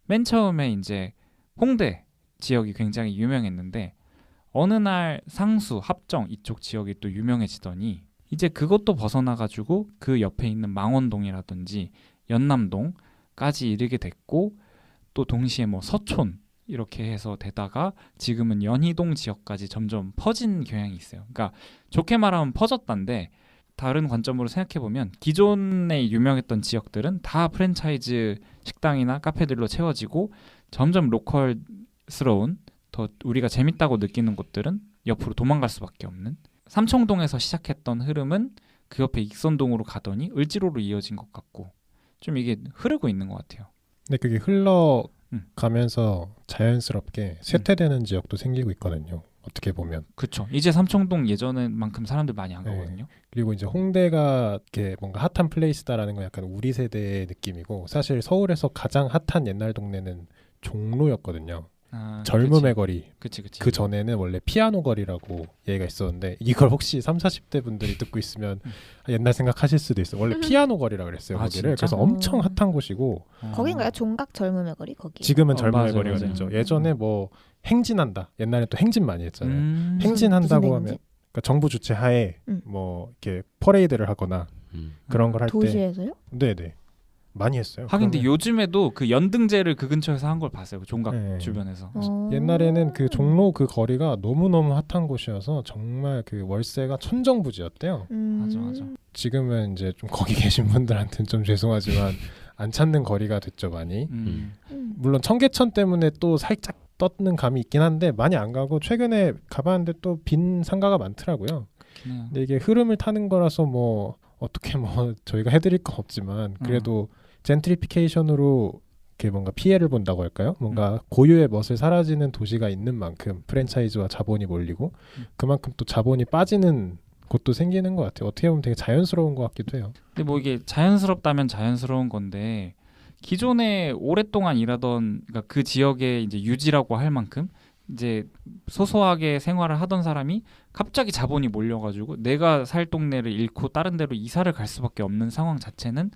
맨 처음에 이제 홍대 지역이 굉장히 유명했는데 어느 날 상수, 합정 이쪽 지역이 또 유명해지더니 이제 그것도 벗어나가지고 그 옆에 있는 망원동이라든지 연남동까지 이르게 됐고 또 동시에 뭐 서촌 이렇게 해서 되다가 지금은 연희동 지역까지 점점 퍼진 경향이 있어요. 그러니까 좋게 말하면 퍼졌다인데 다른 관점으로 생각해보면 기존에 유명했던 지역들은 다 프랜차이즈 식당이나 카페들로 채워지고 점점 로컬스러운 더 우리가 재밌다고 느끼는 곳들은 옆으로 도망갈 수밖에 없는 삼청동에서 시작했던 흐름은 그 옆에 익선동으로 가더니 을지로로 이어진 것 같고 좀 이게 흐르고 있는 것 같아요. 근데 그게 흘러가면서 자연스럽게 쇠퇴되는 지역도 생기고 있거든요. 어떻게 보면. 그렇죠. 이제 삼청동 예전만큼 사람들 많이 안 가거든요. 그리고 이제 홍대가 이렇게 뭔가 핫한 플레이스다라는 건 약간 우리 세대의 느낌이고 사실 서울에서 가장 핫한 옛날 동네는 종로였거든요. 젊음의 거리. 그치. 그 전에는 원래 피아노 거리라고 얘기가 있었는데 이걸 혹시 30-40대 분들이 듣고 있으면 옛날 생각하실 수도 있어요. 원래 피아노 거리라고 그랬어요. 거기를. 그래서 엄청 핫한 곳이고 거긴가요? 종각 젊음의 거리 거기. 지금은 젊음의 맞아요, 거리가 맞아요. 됐죠. 예전에 뭐 행진한다. 옛날에 또 행진 많이 했잖아요. 행진한다고 하면 그러니까 정부 주최 하에 뭐 이렇게 퍼레이드를 하거나 그런 걸 할 때 도시에서요? 네네 많이 했어요. 하긴 근데 요즘에도 그 연등제를 그 근처에서 한 걸 봤어요. 그 종각 네. 주변에서. 옛날에는 그 종로 그 거리가 너무너무 핫한 곳이어서 정말 그 월세가 천정부지였대요. 맞아. 지금은 이제 좀 거기 계신 분들한테는 좀 죄송하지만 안 찾는 거리가 됐죠 많이. 물론 청계천 때문에 또 살짝 떴는 감이 있긴 한데 많이 안 가고 최근에 가봤는데 또 빈 상가가 많더라고요. 근데 이게 흐름을 타는 거라서 뭐 어떻게 뭐 저희가 해드릴 건 없지만 그래도 젠트리피케이션으로 이렇게 뭔가 피해를 본다고 할까요? 뭔가 고유의 멋을 사라지는 도시가 있는 만큼 프랜차이즈와 자본이 몰리고 그만큼 또 자본이 빠지는 곳도 생기는 것 같아요. 어떻게 보면 되게 자연스러운 것 같기도 해요. 근데 뭐 이게 자연스럽다면 자연스러운 건데 기존에 오랫동안 일하던 그러니까 그 지역의 이제 유지라고 할 만큼 이제 소소하게 생활을 하던 사람이 갑자기 자본이 몰려가지고 내가 살 동네를 잃고 다른 데로 이사를 갈 수밖에 없는 상황 자체는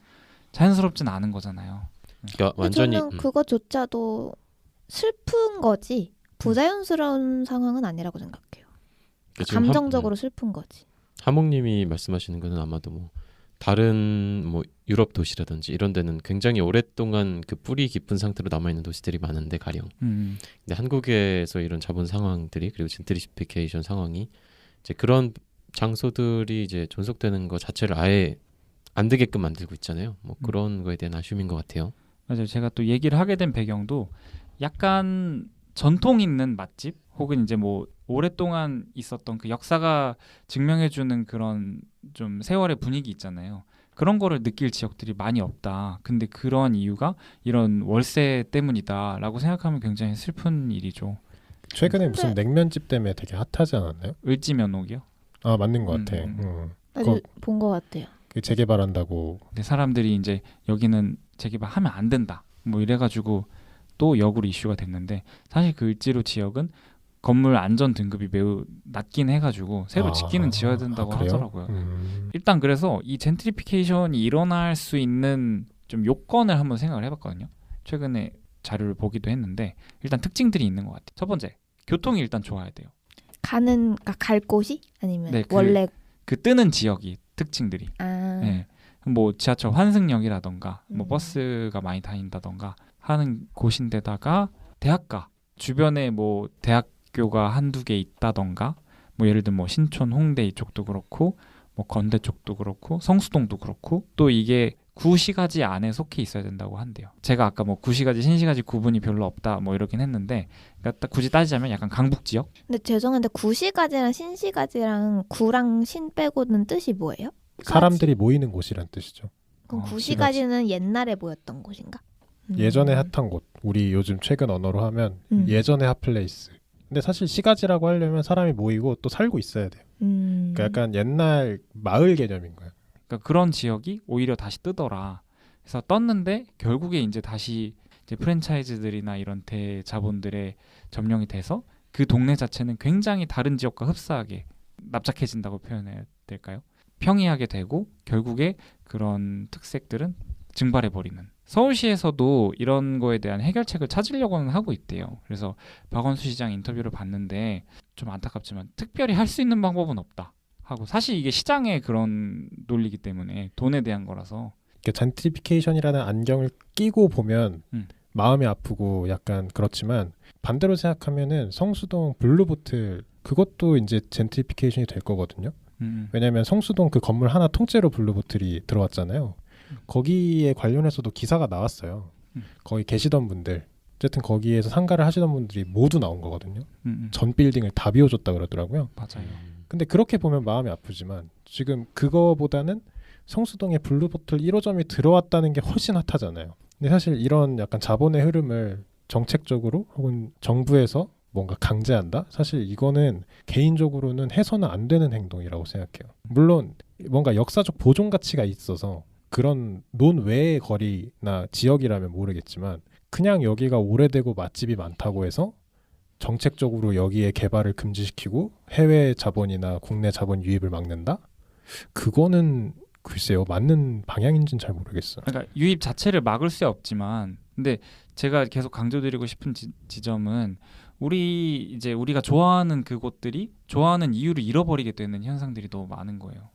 자연스럽진 않은 거잖아요. 그러니까 완전히 저는 그거조차도 슬픈 거지 부자연스러운 상황은 아니라고 생각해요. 지금 감정적으로 슬픈 거지. 하몽님이 말씀하시는 거는 아마도 뭐 다른 뭐 유럽 도시라든지 이런 데는 굉장히 오랫동안 그 뿌리 깊은 상태로 남아있는 도시들이 많은데 가령 근데 한국에서 이런 자본 상황들이 그리고 젠트리피케이션 상황이 이제 그런 장소들이 이제 존속되는 것 자체를 아예 안 되게끔 만들고 있잖아요. 뭐 그런 거에 대한 아쉬움인 것 같아요. 맞아요. 제가 또 얘기를 하게 된 배경도 약간 전통 있는 맛집 혹은 이제 뭐 오랫동안 있었던 그 역사가 증명해주는 그런 좀 세월의 분위기 있잖아요. 그런 거를 느낄 지역들이 많이 없다. 근데 그런 이유가 이런 월세 때문이다라고 생각하면 굉장히 슬픈 일이죠. 최근에 무슨 냉면집 때문에 되게 핫하지 않았나요? 을지면옥이요? 아 맞는 것 같아. 본 것 같아요. 재개발한다고. 근데 사람들이 이제 여기는 재개발하면 안 된다. 뭐 이래가지고 또 역으로 이슈가 됐는데 사실 그 을지로 지역은 건물 안전 등급이 매우 낮긴 해가지고 새로 짓기는 지어야 된다고 하더라고요. 일단 그래서 이 젠트리피케이션이 일어날 수 있는 좀 요건을 한번 생각을 해봤거든요. 최근에 자료를 보기도 했는데 일단 특징들이 있는 것 같아요. 첫 번째, 교통이 일단 좋아야 돼요. 갈 곳이 아니면 네, 원래 그 뜨는 지역이 특징들이. 네. 뭐 지하철 환승역이라던가 뭐 버스가 많이 다닌다던가 하는 곳인데다가 대학가 주변에 뭐 대학교가 한두 개 있다던가 뭐 예를 들면 뭐 신촌, 홍대 이쪽도 그렇고 뭐 건대 쪽도 그렇고 성수동도 그렇고 또 이게 구시가지 안에 속해 있어야 된다고 한대요. 제가 아까 뭐 구시가지, 신시가지 구분이 별로 없다 뭐 이러긴 했는데 그러니까 굳이 따지자면 약간 강북 지역? 근데 죄송한데 구시가지랑 신시가지랑 구랑 신 빼고는 뜻이 뭐예요? 사람들이 모이는 곳이란 뜻이죠. 그럼 구시가지는 옛날에 모였던 곳인가? 예전에 핫한 곳. 우리 요즘 최근 언어로 하면 예전의 핫플레이스. 근데 사실 시가지라고 하려면 사람이 모이고 또 살고 있어야 돼요. 그러니까 약간 옛날 마을 개념인 거예요. 그러니까 그런 지역이 오히려 다시 뜨더라. 그래서 떴는데 결국에 이제 다시 이제 프랜차이즈들이나 이런 대자본들의 점령이 돼서 그 동네 자체는 굉장히 다른 지역과 흡사하게 납작해진다고 표현해야 될까요? 평이하게 되고 결국에 그런 특색들은 증발해버리는. 서울시에서도 이런 거에 대한 해결책을 찾으려고는 하고 있대요. 그래서 박원순 시장 인터뷰를 봤는데 좀 안타깝지만 특별히 할 수 있는 방법은 없다 하고 사실 이게 시장의 그런 논리이기 때문에 돈에 대한 거라서 젠트리피케이션이라는 안경을 끼고 보면 마음이 아프고 약간 그렇지만 반대로 생각하면은 성수동 블루보틀 그것도 이제 젠트리피케이션이 될 거거든요. 왜냐하면 성수동 그 건물 하나 통째로 블루보틀이 들어왔잖아요. 거기에 관련해서도 기사가 나왔어요. 거기 계시던 분들 어쨌든 거기에서 상가를 하시던 분들이 모두 나온 거거든요. 전 빌딩을 다 비워줬다 그러더라고요. 맞아요. 근데 그렇게 보면 마음이 아프지만 지금 그거보다는 성수동에 블루보틀 1호점이 들어왔다는 게 훨씬 핫하잖아요. 근데 사실 이런 약간 자본의 흐름을 정책적으로 혹은 정부에서 뭔가 강제한다? 사실 이거는 개인적으로는 해서는 안 되는 행동이라고 생각해요. 물론 뭔가 역사적 보존 가치가 있어서 그런 논외의 거리나 지역이라면 모르겠지만 그냥 여기가 오래되고 맛집이 많다고 해서 정책적으로 여기에 개발을 금지시키고 해외 자본이나 국내 자본 유입을 막는다? 그거는 글쎄요. 맞는 방향인지는 잘 모르겠어요. 그러니까 유입 자체를 막을 수 없지만 근데 제가 계속 강조드리고 싶은 지점은 우리가 좋아하는 그곳들이 좋아하는 이유를 잃어버리게 되는 현상들이 너무 많은 거예요.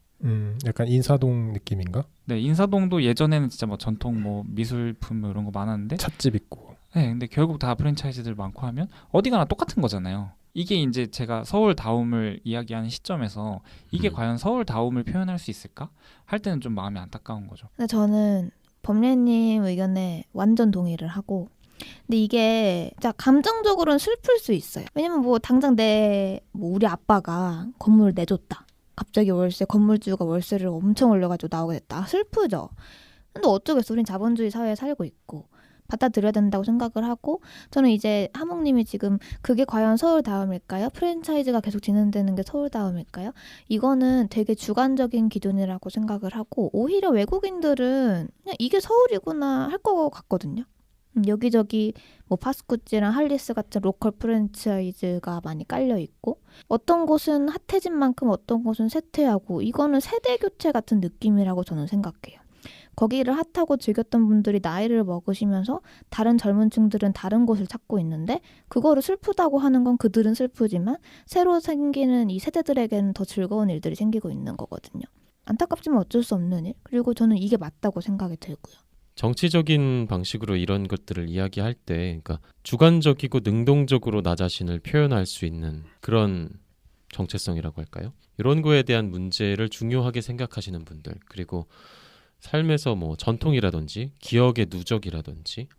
약간 인사동 느낌인가? 네, 인사동도 예전에는 진짜 뭐 전통 뭐 미술품 뭐 이런 거 많았는데 찻집 있고. 네, 근데 결국 다 프랜차이즈들 많고 하면 어디 가나 똑같은 거잖아요. 이게 이제 제가 서울다움을 이야기하는 시점에서 이게 과연 서울다움을 표현할 수 있을까? 할 때는 좀 마음이 안타까운 거죠. 근데 저는 범례님 의견에 완전 동의를 하고, 근데 이게 진짜 감정적으로는 슬플 수 있어요. 왜냐면 뭐 당장 뭐 우리 아빠가 건물을 내줬다. 갑자기 건물주가 월세를 엄청 올려가지고 나오게 됐다. 슬프죠. 근데 어쩌겠어. 우린 자본주의 사회에 살고 있고 받아들여야 된다고 생각을 하고, 저는 이제 하몽님이 지금 그게 과연 서울다움일까요? 프랜차이즈가 계속 진행되는 게 서울다움일까요? 이거는 되게 주관적인 기준이라고 생각을 하고, 오히려 외국인들은 그냥 이게 서울이구나 할 것 같거든요. 여기저기 뭐 파스쿠찌랑 할리스 같은 로컬 프랜차이즈가 많이 깔려 있고, 어떤 곳은 핫해진 만큼 어떤 곳은 쇠퇴하고, 이거는 세대 교체 같은 느낌이라고 저는 생각해요. 거기를 핫하고 즐겼던 분들이 나이를 먹으시면서 다른 젊은 층들은 다른 곳을 찾고 있는데, 그거를 슬프다고 하는 건 그들은 슬프지만 새로 생기는 이 세대들에게는 더 즐거운 일들이 생기고 있는 거거든요. 안타깝지만 어쩔 수 없는 일. 그리고 저는 이게 맞다고 생각이 들고요. 정치적인 방식으로 이런 것들을 이야기할 때, 그러니까 주관적이고 능동적으로 나 자신을 표현할 수 있는 그런 정체성이라고 할까요? 이런 거에 대한 문제를 중요하게 생각하시는 분들, 그리고 삶에서 뭐 전통이라든지 기억의 누적이라든지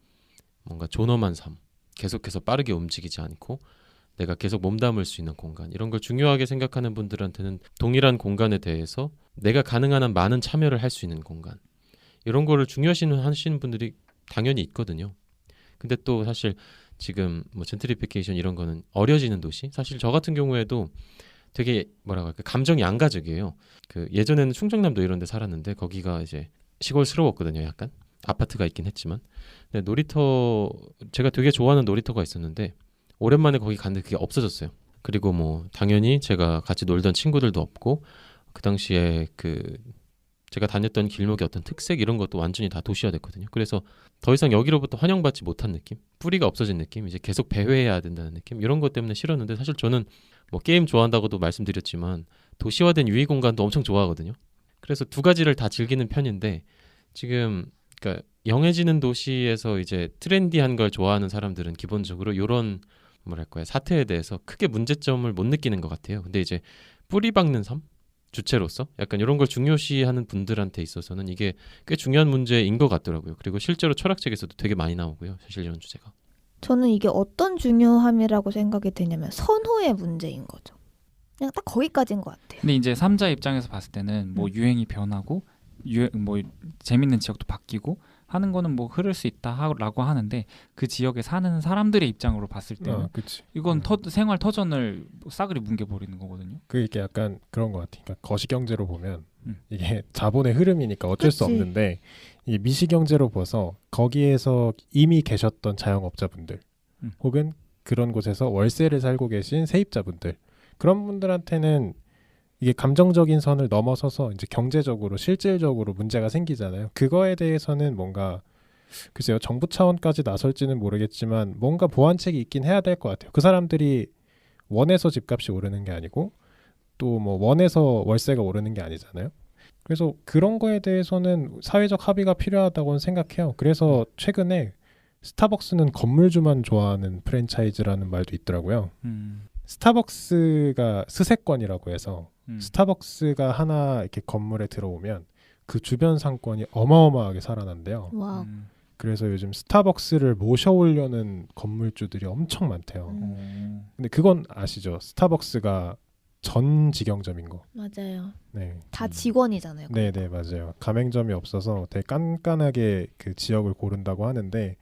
뭔가 존엄한 삶, 계속해서 빠르게 움직이지 않고 내가 계속 몸담을 수 있는 공간, 이런 걸 중요하게 생각하는 분들한테는 동일한 공간에 대해서 내가 가능한 한 많은 참여를 할 수 있는 공간, 이런 거를 중요시하시는 분들이 당연히 있거든요. 근데 또 사실 지금 뭐 젠트리피케이션 이런 거는 어려지는 도시, 사실 저 같은 경우에도 되게 뭐라고 할까, 감정이 양가적이에요. 그 예전에는 충청남도 이런 데 살았는데 거기가 이제 시골스러웠거든요. 약간 아파트가 있긴 했지만. 근데 놀이터, 제가 되게 좋아하는 놀이터가 있었는데 오랜만에 거기 갔는데 그게 없어졌어요. 그리고 뭐 당연히 제가 같이 놀던 친구들도 없고, 그 당시에 그 제가 다녔던 길목의 어떤 특색 이런 것도 완전히 다 도시화됐거든요. 그래서 더 이상 여기로부터 환영받지 못한 느낌, 뿌리가 없어진 느낌, 이제 계속 배회해야 된다는 느낌, 이런 것 때문에 싫었는데, 사실 저는 뭐 게임 좋아한다고도 말씀드렸지만 도시화된 유희 공간도 엄청 좋아하거든요. 그래서 두 가지를 다 즐기는 편인데, 지금 그러니까 영해지는 도시에서 이제 트렌디한 걸 좋아하는 사람들은 기본적으로 이런 뭐랄까요, 사태에 대해서 크게 문제점을 못 느끼는 것 같아요. 근데 이제 뿌리 박는 삶, 주체로서 약간 이런 걸 중요시하는 분들한테 있어서는 이게 꽤 중요한 문제인 것 같더라고요. 그리고 실제로 철학책에서도 되게 많이 나오고요. 사실 이런 주제가. 저는 이게 어떤 중요함이라고 생각이 드냐면 선호의 문제인 거죠. 그냥 딱 거기까지인 것 같아요. 근데 이제 3자 입장에서 봤을 때는 뭐 유행이 변하고 뭐 재밌는 지역도 바뀌고 하는 거는 뭐 흐를 수 있다라고 하는데, 그 지역에 사는 사람들의 입장으로 봤을 때는 이건 생활 터전을 싸그리 뭉개버리는 거거든요. 그게 약간 그런 것 같아요. 그러니까 거시경제로 보면 이게 자본의 흐름이니까 어쩔 수 없는데, 이게 미시경제로 봐서 거기에서 이미 계셨던 자영업자분들 혹은 그런 곳에서 월세를 살고 계신 세입자분들, 그런 분들한테는 이게 감정적인 선을 넘어서서 이제 경제적으로 실질적으로 문제가 생기잖아요. 그거에 대해서는 뭔가 글쎄요, 정부 차원까지 나설지는 모르겠지만 뭔가 보완책이 있긴 해야 될 것 같아요. 그 사람들이 원해서 집값이 오르는 게 아니고 또 뭐 원해서 월세가 오르는 게 아니잖아요. 그래서 그런 거에 대해서는 사회적 합의가 필요하다고는 생각해요. 그래서 최근에 스타벅스는 건물주만 좋아하는 프랜차이즈라는 말도 있더라고요. 스타벅스가 스세권이라고 해서 스타벅스가 하나 이렇게 건물에 들어오면 그 주변 상권이 어마어마하게 살아난대요. 와우. 그래서 요즘 스타벅스를 모셔오려는 건물주들이 엄청 많대요. 근데 그건 아시죠? 스타벅스가 전 직영점인 거. 맞아요. 네. 다 직원이잖아요. 네네, 맞아요. 가맹점이 없어서 되게 깐깐하게 그 지역을 고른다고 하는데,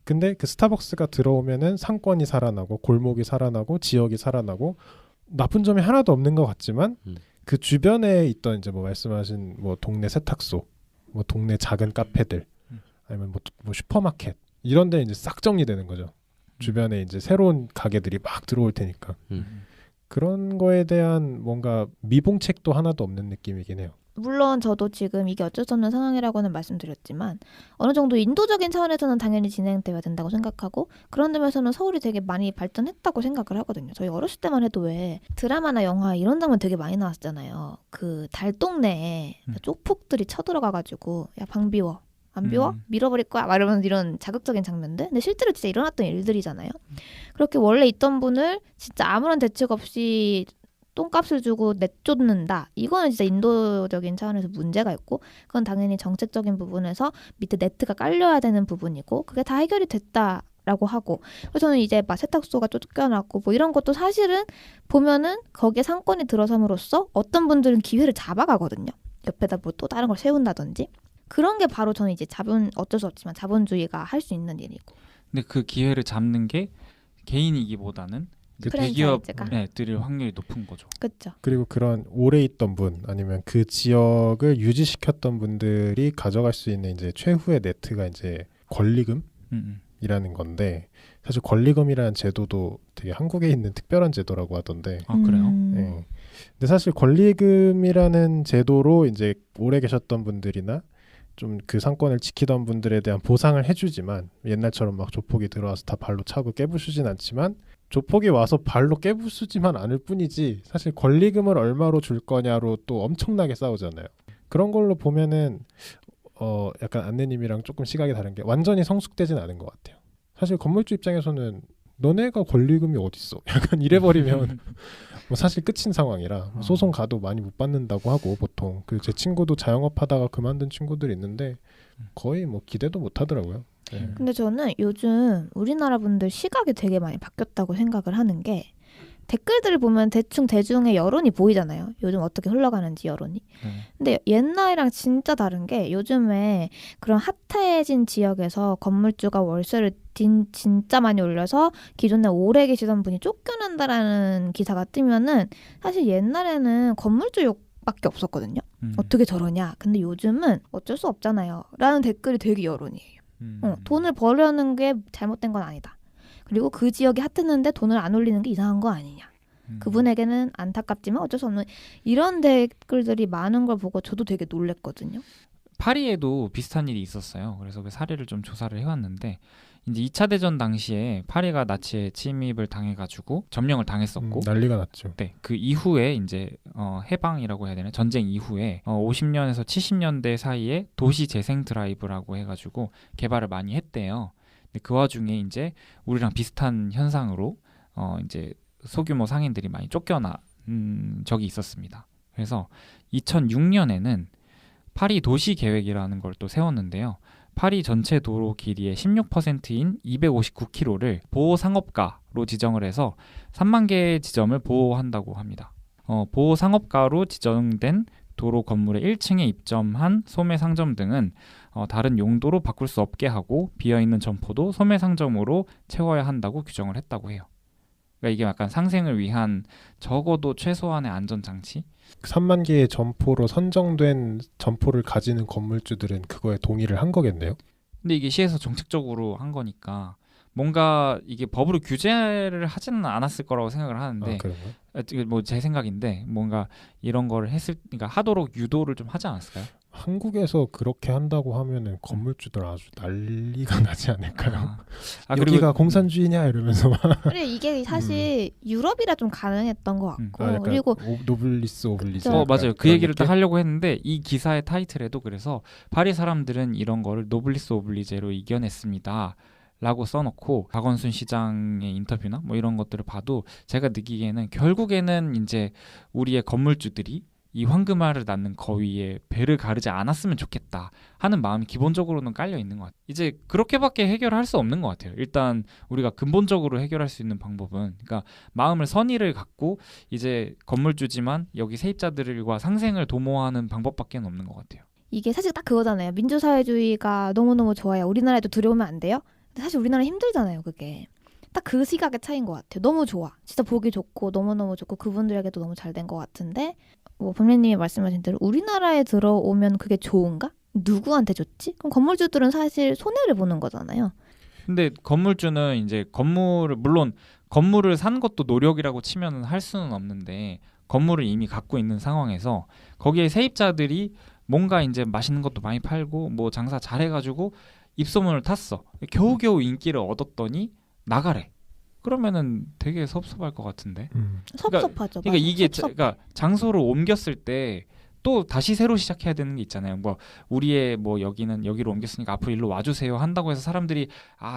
근데 그 스타벅스가 들어오면은 상권이 살아나고 골목이 살아나고 지역이 살아나고 나쁜 점이 하나도 없는 것 같지만 그 주변에 있던 이제 뭐 말씀하신 뭐 동네 세탁소, 뭐 동네 작은 카페들, 아니면 뭐 슈퍼마켓 이런 데 이제 싹 정리되는 거죠. 주변에 이제 새로운 가게들이 막 들어올 테니까. 그런 거에 대한 뭔가 미봉책도 하나도 없는 느낌이긴 해요. 물론 저도 지금 이게 어쩔 수 없는 상황이라고는 말씀드렸지만 어느 정도 인도적인 차원에서는 당연히 진행돼야 된다고 생각하고 그런 점에서는 서울이 되게 많이 발전했다고 생각을 하거든요. 저희 어렸을 때만 해도 왜 드라마나 영화 이런 장면 되게 많이 나왔잖아요. 그 달동네에 쪽폭들이 쳐들어가가지고 야 방 비워. 안 비워? 밀어버릴 거야? 막 이러면서 이런 자극적인 장면들. 근데 실제로 진짜 일어났던 일들이잖아요. 그렇게 원래 있던 분을 진짜 아무런 대책 없이 똥값을 주고 내쫓는다. 이거는 진짜 인도적인 차원에서 문제가 있고 그건 당연히 정책적인 부분에서 밑에 네트가 깔려야 되는 부분이고 그게 다 해결이 됐다라고 하고 그래서 저는 이제 막 세탁소가 쫓겨났고 뭐 이런 것도 사실은 보면은 거기에 상권이 들어섬으로써 어떤 분들은 기회를 잡아가거든요. 옆에다 뭐 또 다른 걸 세운다든지 그런 게 바로 저는 이제 어쩔 수 없지만 자본주의가 할 수 있는 일이고. 근데 그 기회를 잡는 게 개인이기보다는 대기업들일 확률이 높은 거죠. 그렇죠. 그리고 그런 오래 있던 분 아니면 그 지역을 유지시켰던 분들이 가져갈 수 있는 이제 최후의 네트가 이제 권리금이라는 건데 사실 권리금이라는 제도도 되게 한국에 있는 특별한 제도라고 하던데. 아 그래요? 네. 근데 사실 권리금이라는 제도로 이제 오래 계셨던 분들이나 좀 그 상권을 지키던 분들에 대한 보상을 해주지만 옛날처럼 막 조폭이 들어와서 다 발로 차고 깨부수진 않지만 조폭이 와서 발로 깨부수지만 않을 뿐이지 사실 권리금을 얼마로 줄 거냐로 또 엄청나게 싸우잖아요. 그런 걸로 보면은 약간 안내님이랑 조금 시각이 다른 게 완전히 성숙되진 않은 것 같아요. 사실 건물주 입장에서는 너네가 권리금이 어딨어? 약간 이래버리면 뭐 사실 끝인 상황이라 소송 가도 많이 못 받는다고 하고 보통 그 제 친구도 자영업 하다가 그만둔 친구들이 있는데 거의 뭐 기대도 못 하더라고요. 네. 근데 저는 요즘 우리나라 분들 시각이 되게 많이 바뀌었다고 생각을 하는 게 댓글들을 보면 대충 대중의 여론이 보이잖아요. 요즘 어떻게 흘러가는지 여론이. 근데 옛날이랑 진짜 다른 게 요즘에 그런 핫해진 지역에서 건물주가 월세를 진짜 많이 올려서 기존에 오래 계시던 분이 쫓겨난다라는 기사가 뜨면은 사실 옛날에는 건물주 욕밖에 없었거든요. 어떻게 저러냐. 근데 요즘은 어쩔 수 없잖아요. 라는 댓글이 되게 여론이에요. 돈을 벌려는 게 잘못된 건 아니다. 그리고 그 지역이 핫했는데 돈을 안 올리는 게 이상한 거 아니냐. 그분에게는 안타깝지만 어쩔 수 없는 이런 댓글들이 많은 걸 보고 저도 되게 놀랬거든요. 파리에도 비슷한 일이 있었어요. 그래서 그 사례를 좀 조사를 해왔는데 이제 2차 대전 당시에 파리가 나치에 침입을 당해가지고 점령을 당했었고 난리가 났죠. 네, 그 이후에 이제 해방이라고 해야 되나 전쟁 이후에 50년에서 70년대 사이에 도시 재생 드라이브라고 해가지고 개발을 많이 했대요. 근데 그 와중에 이제 우리랑 비슷한 현상으로 이제 소규모 상인들이 많이 쫓겨난 적이 있었습니다. 그래서 2006년에는 파리 도시 계획이라는 걸 또 세웠는데요. 파리 전체 도로 길이의 16%인 259km를 보호 상업가로 지정을 해서 3만 개의 지점을 보호한다고 합니다. 보호 상업가로 지정된 도로 건물의 1층에 입점한 소매 상점 등은 다른 용도로 바꿀 수 없게 하고 비어있는 점포도 소매 상점으로 채워야 한다고 규정을 했다고 해요. 그러니까 이게 약간 상생을 위한 적어도 최소한의 안전장치? 3만 개의 점포로 선정된 점포를 가지는 건물주들은 그거에 동의를 한 거겠네요. 근데 이게 시에서 정책적으로 한 거니까 뭔가 이게 법으로 규제를 하지는 않았을 거라고 생각을 하는데 뭐 제 생각인데 뭔가 이런 거를 그러니까 하도록 유도를 좀 하지 않았을까요? 한국에서 그렇게 한다고 하면은 건물주들 아주 난리가 나지 않을까요? 그리고 여기가 공산주의냐 이러면서 그래 이게 사실 유럽이라 좀 가능했던 것 같고 그리고 노블리스 오블리즈 맞아요. 그 얘기를 딱 하려고 했는데 이 기사의 타이틀에도 그래서 파리 사람들은 이런 거를 노블리스 오블리제로 이겨냈습니다. 라고 써놓고 박원순 시장의 인터뷰나 뭐 이런 것들을 봐도 제가 느끼기에는 결국에는 이제 우리의 건물주들이 이 황금알을 낳는 거위에 배를 가르지 않았으면 좋겠다 하는 마음이 기본적으로는 깔려 있는 것 같아요. 이제 그렇게밖에 해결할 수 없는 것 같아요. 일단 우리가 근본적으로 해결할 수 있는 방법은 그러니까 마음을 선의를 갖고 이제 건물주지만 여기 세입자들과 상생을 도모하는 방법밖에 없는 것 같아요. 이게 사실 딱 그거잖아요. 민주사회주의가 너무너무 좋아요. 우리나라에도 들여오면 안 돼요? 근데 사실 우리나라 힘들잖아요. 그게. 딱 그 시각의 차이인 것 같아요. 너무 좋아. 진짜 보기 좋고 너무너무 좋고 그분들에게도 너무 잘 된 것 같은데 뭐 범례님이 말씀하신 대로 우리나라에 들어오면 그게 좋은가? 누구한테 좋지? 그럼 건물주들은 사실 손해를 보는 거잖아요. 근데 건물주는 이제 건물을 물론 건물을 산 것도 노력이라고 치면 할 수는 없는데 건물을 이미 갖고 있는 상황에서 거기에 세입자들이 뭔가 이제 맛있는 것도 많이 팔고 뭐 장사 잘해가지고 입소문을 탔어. 겨우겨우 인기를 얻었더니 나가래. 그러면은 되게 섭섭할 것 같은데. 섭섭하죠. 그러니까 이게 그러니까 장소를 옮겼을 때 또 다시 새로 시작해야 되는 게 있잖아요. 뭐 우리의 뭐 여기로 옮겼으니까 앞으로 일로 와주세요 한다고 해서 사람들이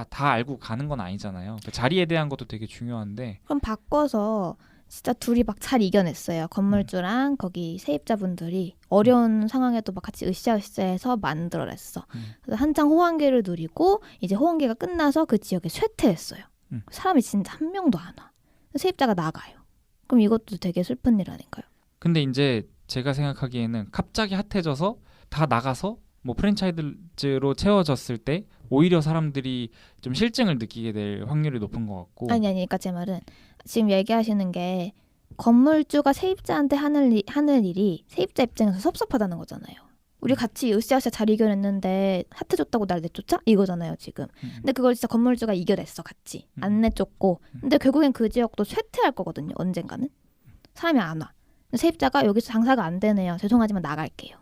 다 알고 가는 건 아니잖아요. 그 자리에 대한 것도 되게 중요한데. 그럼 바꿔서 진짜 둘이 막 잘 이겨냈어요. 건물주랑 거기 세입자분들이 어려운 상황에도 막 같이 으쌰으쌰해서 만들어냈어. 그래서 한창 호황기를 누리고 이제 호황기가 끝나서 그 지역에 쇠퇴했어요. 사람이 진짜 한 명도 안 와. 세입자가 나가요. 그럼 이것도 되게 슬픈 일 아닌가요? 근데 이제 제가 생각하기에는 갑자기 핫해져서 다 나가서 뭐 프랜차이즈로 채워졌을 때 오히려 사람들이 좀 실증을 느끼게 될 확률이 높은 것 같고. 아니 그러니까 제 말은 지금 얘기하시는 게 건물주가 세입자한테 하는 일이 세입자 입장에서 섭섭하다는 거잖아요. 우리 같이 으쌰으쌰 잘 이겨냈는데 핫해졌다고 날 내쫓아? 이거잖아요 지금. 근데 그걸 진짜 건물주가 이겨냈어 같이. 안 내쫓고. 근데 결국엔 그 지역도 쇠퇴할 거거든요. 언젠가는. 사람이 안 와. 세입자가 여기서 장사가 안 되네요. 죄송하지만 나갈게요.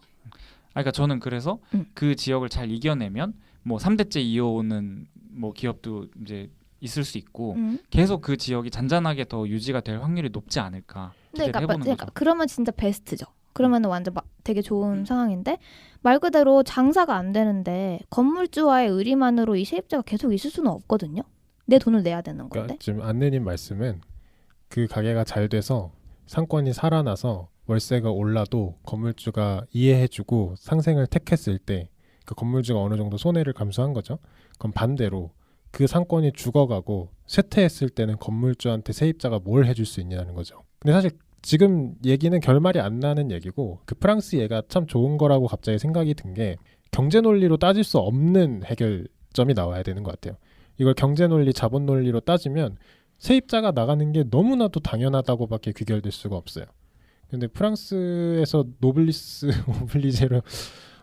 그러니까 저는 그래서 그 지역을 잘 이겨내면 뭐 3대째 이어오는 뭐 기업도 이제 있을 수 있고 계속 그 지역이 잔잔하게 더 유지가 될 확률이 높지 않을까 기대를 해보는 거죠. 그러면 진짜 베스트죠. 그러면 완전 되게 좋은 상황인데 말 그대로 장사가 안 되는데 건물주와의 의리만으로 이 세입자가 계속 있을 수는 없거든요. 내 돈을 내야 되는 건데. 그러니까 지금 안내님 말씀은 그 가게가 잘 돼서 상권이 살아나서 월세가 올라도 건물주가 이해해주고 상생을 택했을 때 그 건물주가 어느 정도 손해를 감수한 거죠. 그럼 반대로 그 상권이 죽어가고 쇠퇴했을 때는 건물주한테 세입자가 뭘 해줄 수 있냐는 거죠. 근데 사실 지금 얘기는 결말이 안 나는 얘기고 그 프랑스 예가 참 좋은 거라고 갑자기 생각이 든 게 경제 논리로 따질 수 없는 해결점이 나와야 되는 것 같아요. 이걸 경제 논리, 자본 논리로 따지면 세입자가 나가는 게 너무나도 당연하다고밖에 귀결될 수가 없어요. 근데 프랑스에서 노블리스 오블리제로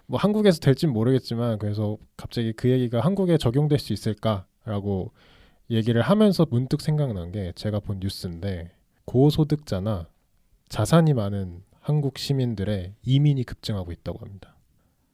뭐 한국에서 될진 모르겠지만 그래서 갑자기 그 얘기가 한국에 적용될 수 있을까라고 얘기를 하면서 문득 생각난 게 제가 본 뉴스인데 고소득자나 자산이 많은 한국 시민들의 이민이 급증하고 있다고 합니다.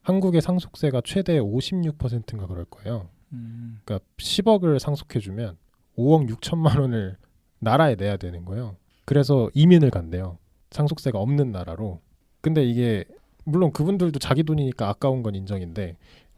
한국의 상속세가 최대 56%인가 그럴 거예요. 그러니까 10억을 상속해주면 5억 6천만 원을 나라에 내야 되는 거예요. 그래서 이민을 간대요. 상속세가 없는 나라로. 근데 이게 물론 그분들도 자기 돈이니까 아까운 건 인정인데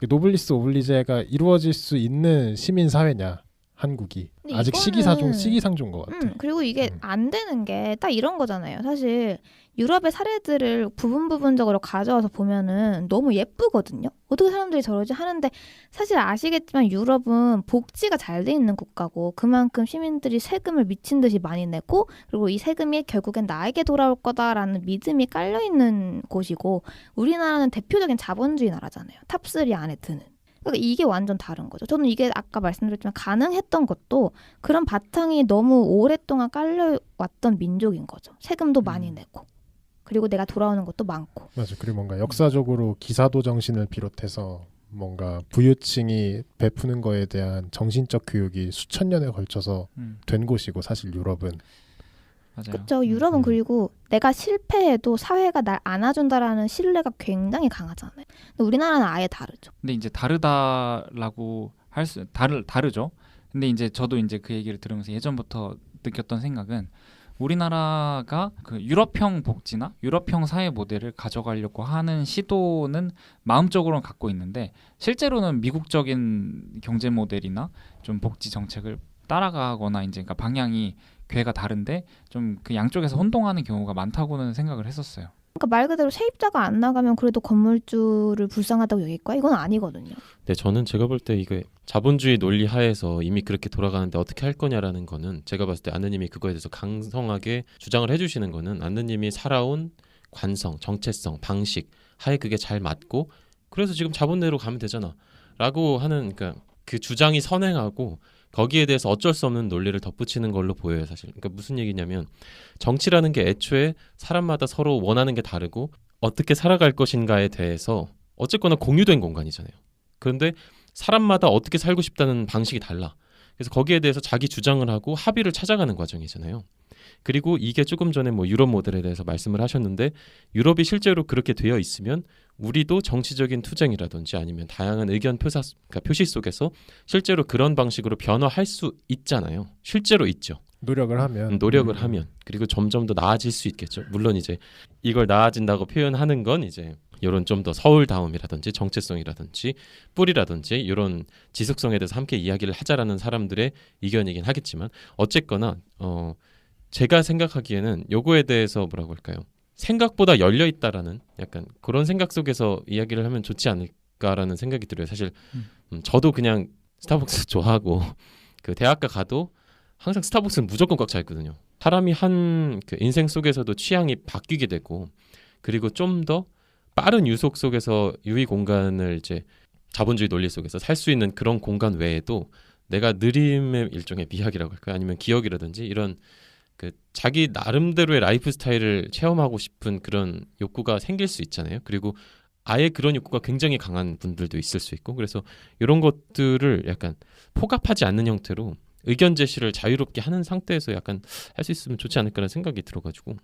노블리스 오블리제가 이루어질 수 있는 시민 사회냐 한국이 아직 시기상조인 것 같아. 그리고 이게 안 되는 게 딱 이런 거잖아요. 사실 유럽의 사례들을 부분적으로 가져와서 보면은 너무 예쁘거든요. 어떻게 사람들이 저러지 하는데 사실 아시겠지만 유럽은 복지가 잘 돼 있는 국가고 그만큼 시민들이 세금을 미친 듯이 많이 내고 그리고 이 세금이 결국엔 나에게 돌아올 거다라는 믿음이 깔려 있는 곳이고 우리나라는 대표적인 자본주의 나라잖아요. 탑3 안에 드는. 그러니까 이게 완전 다른 거죠. 저는 이게 아까 말씀드렸지만 가능했던 것도 그런 바탕이 너무 오랫동안 깔려왔던 민족인 거죠. 세금도 많이 내고 그리고 내가 돌아오는 것도 많고. 맞아. 그리고 뭔가 역사적으로 기사도 정신을 비롯해서 뭔가 부유층이 베푸는 거에 대한 정신적 교육이 수천 년에 걸쳐서 된 곳이고 사실 유럽은. 그렇죠. 유럽은 그리고 내가 실패해도 사회가 날 안아준다라는 신뢰가 굉장히 강하잖아요. 근데 우리나라는 아예 다르죠. 근데 이제 다르다라고 다르죠. 근데 이제 저도 이제 그 얘기를 들으면서 예전부터 느꼈던 생각은 우리나라가 그 유럽형 복지나 유럽형 사회 모델을 가져가려고 하는 시도는 마음적으로는 갖고 있는데 실제로는 미국적인 경제 모델이나 좀 복지 정책을 따라가거나 이제 그러니까 방향이 궤가 다른데 좀 그 양쪽에서 혼동하는 경우가 많다고는 생각을 했었어요. 그러니까 말 그대로 세입자가 안 나가면 그래도 건물주를 불쌍하다고 여길까? 이건 아니거든요. 네, 저는 제가 볼 때 이게 자본주의 논리 하에서 이미 그렇게 돌아가는데 어떻게 할 거냐라는 거는 제가 봤을 때 안느님이 그거에 대해서 강성하게 주장을 해주시는 거는 안느님이 살아온 관성, 정체성, 방식 하에 그게 잘 맞고 그래서 지금 자본내로 가면 되잖아 라고 하는 그러니까 그 주장이 선행하고 거기에 대해서 어쩔 수 없는 논리를 덧붙이는 걸로 보여요, 사실. 그러니까 무슨 얘기냐면 정치라는 게 애초에 사람마다 서로 원하는 게 다르고 어떻게 살아갈 것인가에 대해서 어쨌거나 공유된 공간이잖아요. 그런데 사람마다 어떻게 살고 싶다는 방식이 달라. 그래서 거기에 대해서 자기 주장을 하고 합의를 찾아가는 과정이잖아요. 그리고 이게 조금 전에 뭐 유럽 모델에 대해서 말씀을 하셨는데 유럽이 실제로 그렇게 되어 있으면 우리도 정치적인 투쟁이라든지 아니면 다양한 의견 그러니까 표시 속에서 실제로 그런 방식으로 변화할 수 있잖아요. 실제로 있죠. 노력을 하면 그리고 점점 더 나아질 수 있겠죠. 물론 이제 이걸 나아진다고 표현하는 건 이제 이런 좀 더 서울다움이라든지 정체성이라든지 뿌리라든지 이런 지속성에 대해서 함께 이야기를 하자라는 사람들의 의견이긴 하겠지만 어쨌거나 제가 생각하기에는 요거에 대해서 뭐라고 할까요? 생각보다 열려 있다라는 약간 그런 생각 속에서 이야기를 하면 좋지 않을까라는 생각이 들어요. 사실 저도 그냥 스타벅스 좋아하고 그 대학가 가도 항상 스타벅스는 무조건 꽉 차 있거든요. 사람이 한 그 인생 속에서도 취향이 바뀌게 되고 그리고 좀 더 빠른 유속 속에서 유의 공간을 이제 자본주의 논리 속에서 살 수 있는 그런 공간 외에도 내가 느림의 일종의 미학이라고 할까요? 아니면 기억이라든지 이런 그 자기 나름대로의 라이프 스타일을 체험하고 싶은 그런 욕구가 생길 수 있잖아요. 그리고 아예 그런 욕구가 굉장히 강한 분들도 있을 수 있고 그래서 이런 것들을 약간 포갑하지 않는 형태로 의견 제시를 자유롭게 하는 상태에서 약간 할 수 있으면 좋지 않을까라는 생각이 들어가지고.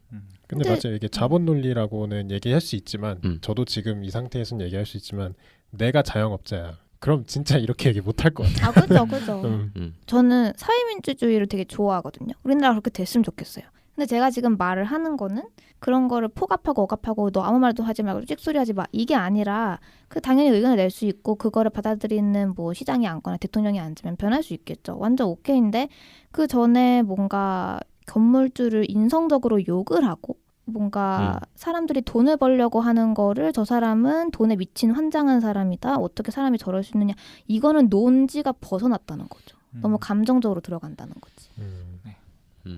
근데 맞아요. 이게 자본 논리라고는 얘기할 수 있지만 저도 지금 이 상태에서는 얘기할 수 있지만 내가 자영업자야. 그럼 진짜 이렇게 얘기 못할 것 같아요. 그죠. 저는 사회민주주의를 되게 좋아하거든요. 우리나라 그렇게 됐으면 좋겠어요. 근데 제가 지금 말을 하는 거는 그런 거를 포갑하고 억압하고 너 아무 말도 하지 말고 찍소리 하지 마 이게 아니라 그 당연히 의견을 낼 수 있고 그거를 받아들이는 뭐 시장이 앉거나 대통령이 앉으면 변할 수 있겠죠. 완전 오케이인데 그 전에 뭔가 건물주를 인성적으로 욕을 하고 뭔가 사람들이 돈을 벌려고 하는 거를 저 사람은 돈에 미친 환장한 사람이다. 어떻게 사람이 저럴 수 있느냐. 이거는 논지가 벗어났다는 거죠. 너무 감정적으로 들어간다는 거지.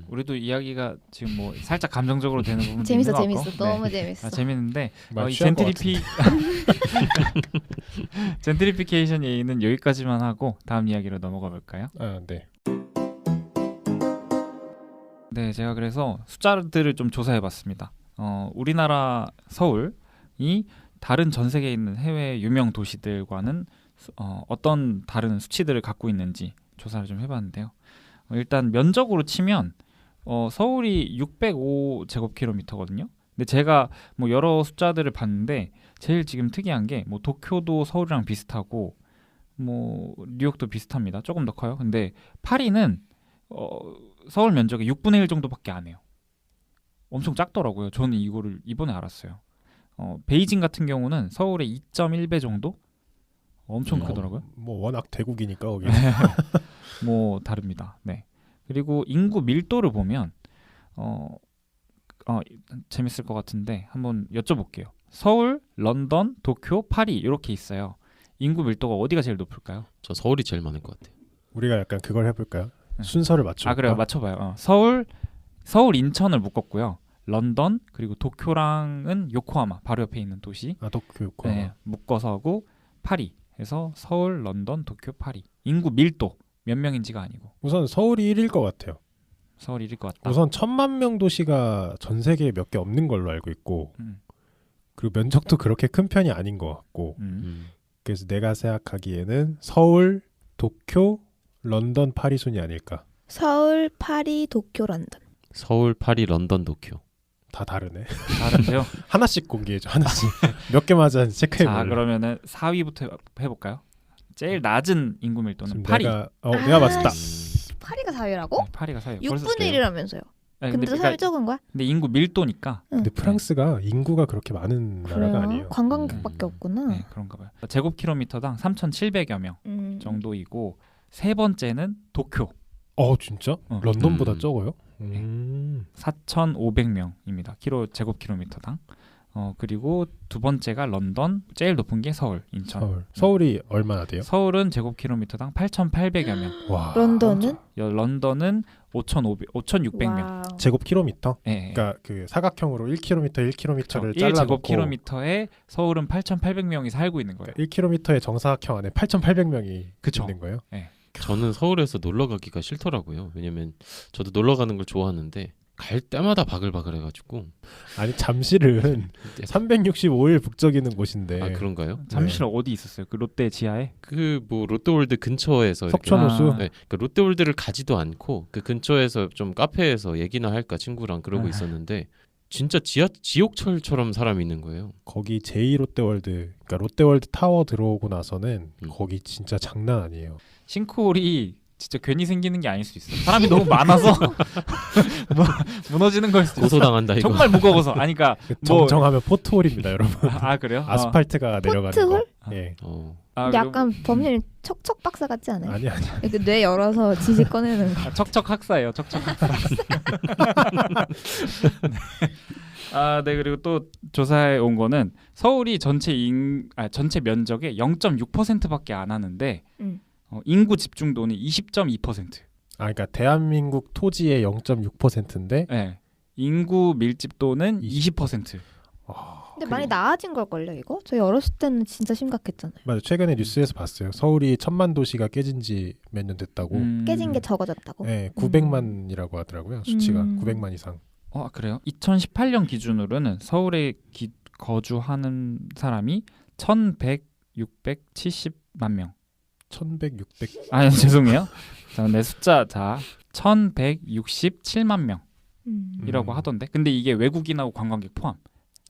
우리도 이야기가 지금 뭐 살짝 감정적으로 되는 부분도 있는 것 같고 너무 재밌어. 재밌는데 이 젠트리피케이션 얘기는 여기까지만 하고 다음 이야기로 넘어가 볼까요? 네. 네, 제가 그래서 숫자들을 좀 조사해봤습니다. 우리나라 서울이 다른 전 세계에 있는 해외 유명 도시들과는 어떤 다른 수치들을 갖고 있는지 조사를 좀 해봤는데요. 일단 면적으로 치면 서울이 605제곱킬로미터거든요. 근데 제가 뭐 여러 숫자들을 봤는데 제일 지금 특이한 게 뭐 도쿄도 서울이랑 비슷하고 뭐 뉴욕도 비슷합니다. 조금 더 커요. 근데 파리는 서울 면적의 6분의 1 정도밖에 안 해요. 엄청 작더라고요. 저는 이거를 이번에 알았어요. 베이징 같은 경우는 서울의 2.1배 정도? 엄청 크더라고요. 뭐 워낙 대국이니까 거기. 뭐 다릅니다. 네. 그리고 인구 밀도를 보면 재밌을 것 같은데 한번 여쭤볼게요. 서울, 런던, 도쿄, 파리 이렇게 있어요. 인구 밀도가 어디가 제일 높을까요? 저 서울이 제일 많을 것 같아요. 우리가 약간 그걸 해볼까요? 순서를 맞춰볼까? 그래요. 맞춰봐요. 서울 인천을 묶었고요. 런던 그리고 도쿄랑은 요코하마 바로 옆에 있는 도시. 도쿄 요코하마. 네, 묶어서 하고 파리. 그래서 서울, 런던, 도쿄, 파리. 인구 밀도 몇 명인지가 아니고. 우선 서울이 1일 것 같아요. 서울이 1일 것 같다. 우선 1000만 명 도시가 전 세계에 몇 개 없는 걸로 알고 있고 그리고 면적도 그렇게 큰 편이 아닌 것 같고 그래서 내가 생각하기에는 서울, 도쿄, 런던, 파리 순이 아닐까. 서울, 파리, 도쿄, 런던. 서울, 파리, 런던, 도쿄. 다 다르네. 다른데요? 하나씩 공개해줘. 하나씩. 몇 개 맞았는지 체크해볼래. 자, 그러면은 4위부터 해볼까요? 제일 낮은 인구 밀도는 파리. 내가 맞았다. 파리가 4위라고? 네, 파리가 4위. 6분의 1이라면서요. 네, 근데 4위 적은 거야? 근데 인구 밀도니까. 근데 프랑스가 인구가 그렇게 많은 나라가 아니에요. 관광객밖에 없구나. 네, 그런가 봐요. 제곱킬로미터당 3,700여 명 정도이고 세 번째는 도쿄. 진짜? 런던보다 적어요? 4,500명입니다. 제곱킬로미터당. 그리고 두 번째가 런던, 제일 높은 게 서울, 인천. 서울이 얼마나 돼요? 서울은 제곱킬로미터당 8,800여 명. 와. 런던은? 런던은 5,600명. 제곱킬로미터? 네. 그러니까 그 사각형으로 1km, 1km를 잘라놓고 1제곱킬로미터에 서울은 8,800명이 살고 있는 거예요. 그러니까 1km의 정사각형 안에 8,800명이 있는 거예요? 네. 저는 서울에서 놀러 가기가 싫더라고요. 왜냐면 저도 놀러 가는 걸 좋아하는데 갈 때마다 바글바글해가지고. 아니 잠실은 365일 북적이는 곳인데. 아 그런가요? 잠실 어디 있었어요? 그 롯데 지하에? 그 뭐 롯데월드 근처에서 석촌호수. 이렇게- 네, 그 롯데월드를 가지도 않고 그 근처에서 좀 카페에서 얘기나 할까 친구랑 그러고 아. 있었는데 진짜 지옥철처럼 사람이 있는 거예요. 거기 제2롯데월드, 그러니까 롯데월드 타워 들어오고 나서는 거기 진짜 장난 아니에요. 싱크홀이 진짜 괜히 생기는 게 아닐 수 있어. 사람이 너무 많아서 무너지는 걸 수도 있어. 고소당한다 이거. 정말 무거워서. 아니 그러니까 뭐 정정하면 포트홀입니다, 여러분. 아 그래요? 아스팔트가 내려가는 포트홀? 거. 예. 아, 근데 약간 범죄는 척척 박사 같지 않아요? 아니. 이렇게 뇌 열어서 지지 꺼내는 거. 척척 학사예요. 척척 학사. 아, 네. 그리고 또 조사해 온 거는 서울이 전체 면적의 0.6%밖에 안 하는데 인구 집중도는 20.2%. 아, 그러니까 대한민국 토지의 0.6%인데. 네. 인구 밀집도는 20%. 근데 많이 나아진 걸걸요 이거? 저희 어렸을 때는 진짜 심각했잖아요. 맞아요. 최근에 뉴스에서 봤어요. 서울이 1000만 도시가 깨진 지 몇 년 됐다고. 깨진 게 적어졌다고? 네, 900만이라고 하더라고요. 수치가 900만 이상. 그래요? 2018년 기준으로는 서울에 거주하는 사람이 1,100,670만 명. 1100, 600. 아, 죄송해요. 자, 내 숫자 1,167만 명이라고 하던데. 근데 이게 외국인하고 관광객 포함.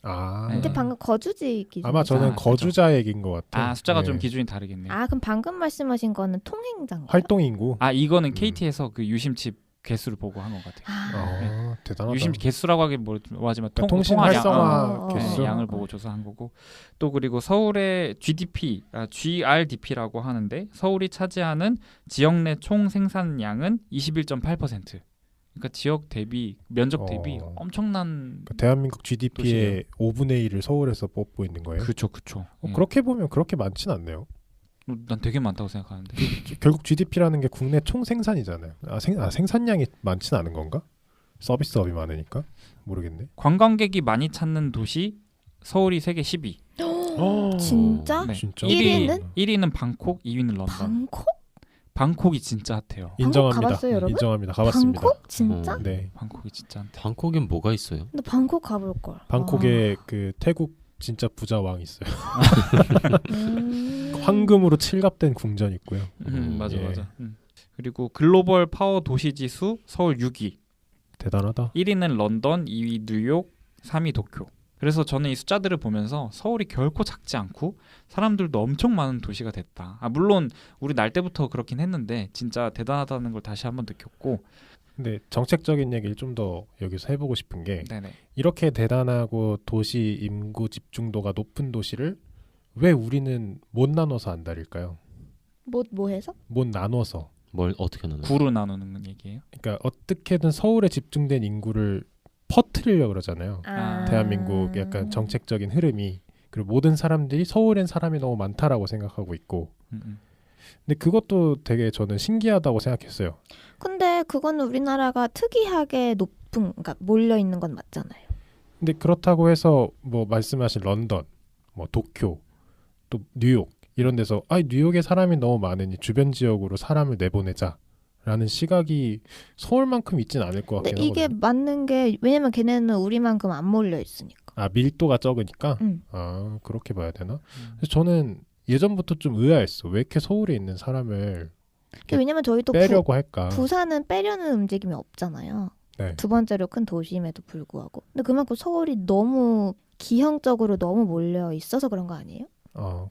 아. 근데 방금 거주지 기준. 아마 저는 아, 거주자 얘기인 것 같아요. 아, 숫자가 네. 좀 기준이 다르겠네요. 아 그럼 방금 말씀하신 거는 통행자인가요? 활동 인구. 아, 이거는 KT에서 그 유심칩 개수를 보고 한 것 같아요. 아, 대단하다. 유심칩 개수라고 하긴 뭐하지만 그러니까 통신 통화량. 활성화 네, 개수. 양을 보고 조사한 거고. 또 그리고 서울의 GDP, GRDP라고 하는데 서울이 차지하는 지역 내 총 생산량은 21.8%. 그러니까 지역 대비 면적 대비 엄청난. 그러니까 대한민국 GDP의 5분의 1을 서울에서 뽑고 있는 거예요. 그렇죠. 그렇게 보면 그렇게 많진 않네요. 난 되게 많다고 생각하는데. 결국 GDP라는 게 국내 총 생산이잖아요. 생산량이 많진 않은 건가? 서비스업이 많으니까 모르겠네. 관광객이 많이 찾는 도시 서울이 세계 10위. 진짜? 네. 진짜? 1위는 방콕, 2위는 런던. 방콕? 방콕이 진짜 핫해요. 인정합니다. 가봤어요, 여러분? 인정합니다. 가봤습니다. 방콕? 진짜? 네. 방콕이 진짜 핫해. 방콕엔 뭐가 있어요? 근데 방콕 가볼 걸. 방콕에 그 태국 진짜 부자 왕 있어요. 음. 황금으로 칠갑된 궁전 있고요. 맞아. 예. 그리고 글로벌 파워 도시 지수 서울 6위. 대단하다. 1위는 런던, 2위 뉴욕, 3위 도쿄. 그래서 저는 이 숫자들을 보면서 서울이 결코 작지 않고 사람들도 엄청 많은 도시가 됐다. 물론 우리 날 때부터 그렇긴 했는데 진짜 대단하다는 걸 다시 한번 느꼈고. 근데 정책적인 얘기를 좀 더 여기서 해보고 싶은 게 네네. 이렇게 대단하고 도시 인구 집중도가 높은 도시를 왜 우리는 못 나눠서 안달일까요? 뭐 해서? 못 나눠서. 뭘 어떻게 나눠요? 구로 나누는 얘기예요. 그러니까 어떻게든 서울에 집중된 인구를 퍼뜨리려고 그러잖아요. 대한민국 약간 정책적인 흐름이. 그리고 모든 사람들이 서울엔 사람이 너무 많다라고 생각하고 있고. 근데 그것도 되게 저는 신기하다고 생각했어요. 근데 그거는 우리나라가 특이하게 그러니까 몰려 있는 건 맞잖아요. 근데 그렇다고 해서 뭐 말씀하신 런던, 뭐 도쿄, 또 뉴욕 이런 데서 뉴욕에 사람이 너무 많으니 주변 지역으로 사람을 내보내자라는 시각이 서울만큼 있진 않을 것 같긴 근데 이게 하거든요. 맞는 게 왜냐면 걔네는 우리만큼 안 몰려 있으니까. 밀도가 적으니까. 그렇게 봐야 되나? 그래서 저는 예전부터 좀 의아했어. 왜 이렇게 서울에 있는 사람을 왜냐면 저희도 빼려고 할까? 부산은 빼려는 움직임이 없잖아요. 네. 두 번째로 큰 도심에도 불구하고. 근데 그만큼 서울이 너무 기형적으로 너무 몰려 있어서 그런 거 아니에요?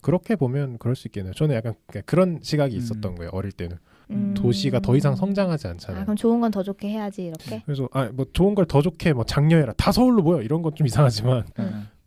그렇게 보면 그럴 수 있겠네요. 저는 약간 그런 시각이 있었던 거예요. 어릴 때는. 도시가 더 이상 성장하지 않잖아요. 그럼 좋은 건 더 좋게 해야지 이렇게. 그래서 뭐 좋은 걸 더 좋게 뭐 장려해라. 다 서울로 모여. 이런 건 좀 이상하지만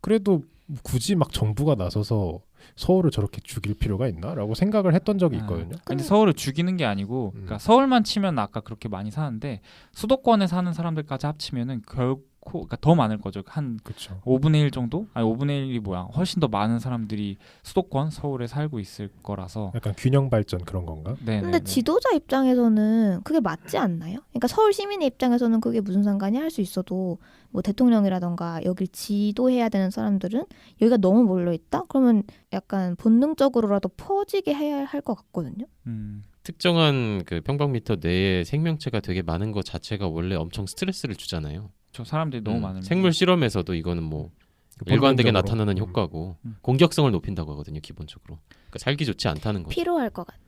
그래도 굳이 막 정부가 나서서 서울을 저렇게 죽일 필요가 있나라고 생각을 했던 적이 있거든요. 근데 서울을 죽이는 게 아니고, 그러니까 서울만 치면 아까 그렇게 많이 사는데 수도권에 사는 사람들까지 합치면은 결코 그러니까 더 많을 거죠. 한 그쵸. 5분의 1 정도? 5분의 1이 뭐야? 훨씬 더 많은 사람들이 수도권 서울에 살고 있을 거라서. 약간 균형 발전 그런 건가? 네. 근데 지도자 입장에서는 그게 맞지 않나요? 그러니까 서울 시민의 입장에서는 그게 무슨 상관이 할 수 있어도 뭐 대통령이라던가 여길 지도해야 되는 사람들은 여기가 너무 몰려 있다? 그러면 약간 본능적으로라도 퍼지게 해야 할 것 같거든요. 특정한 그 평방미터 내에 생명체가 되게 많은 것 자체가 원래 엄청 스트레스를 주잖아요. 저 사람들이 너무 많은 생물 실험에서도 이거는 뭐 일관되게 나타나는 효과고 공격성을 높인다고 하거든요. 기본적으로 그러니까 살기 좋지 않다는 거죠. 필요할 것 같아.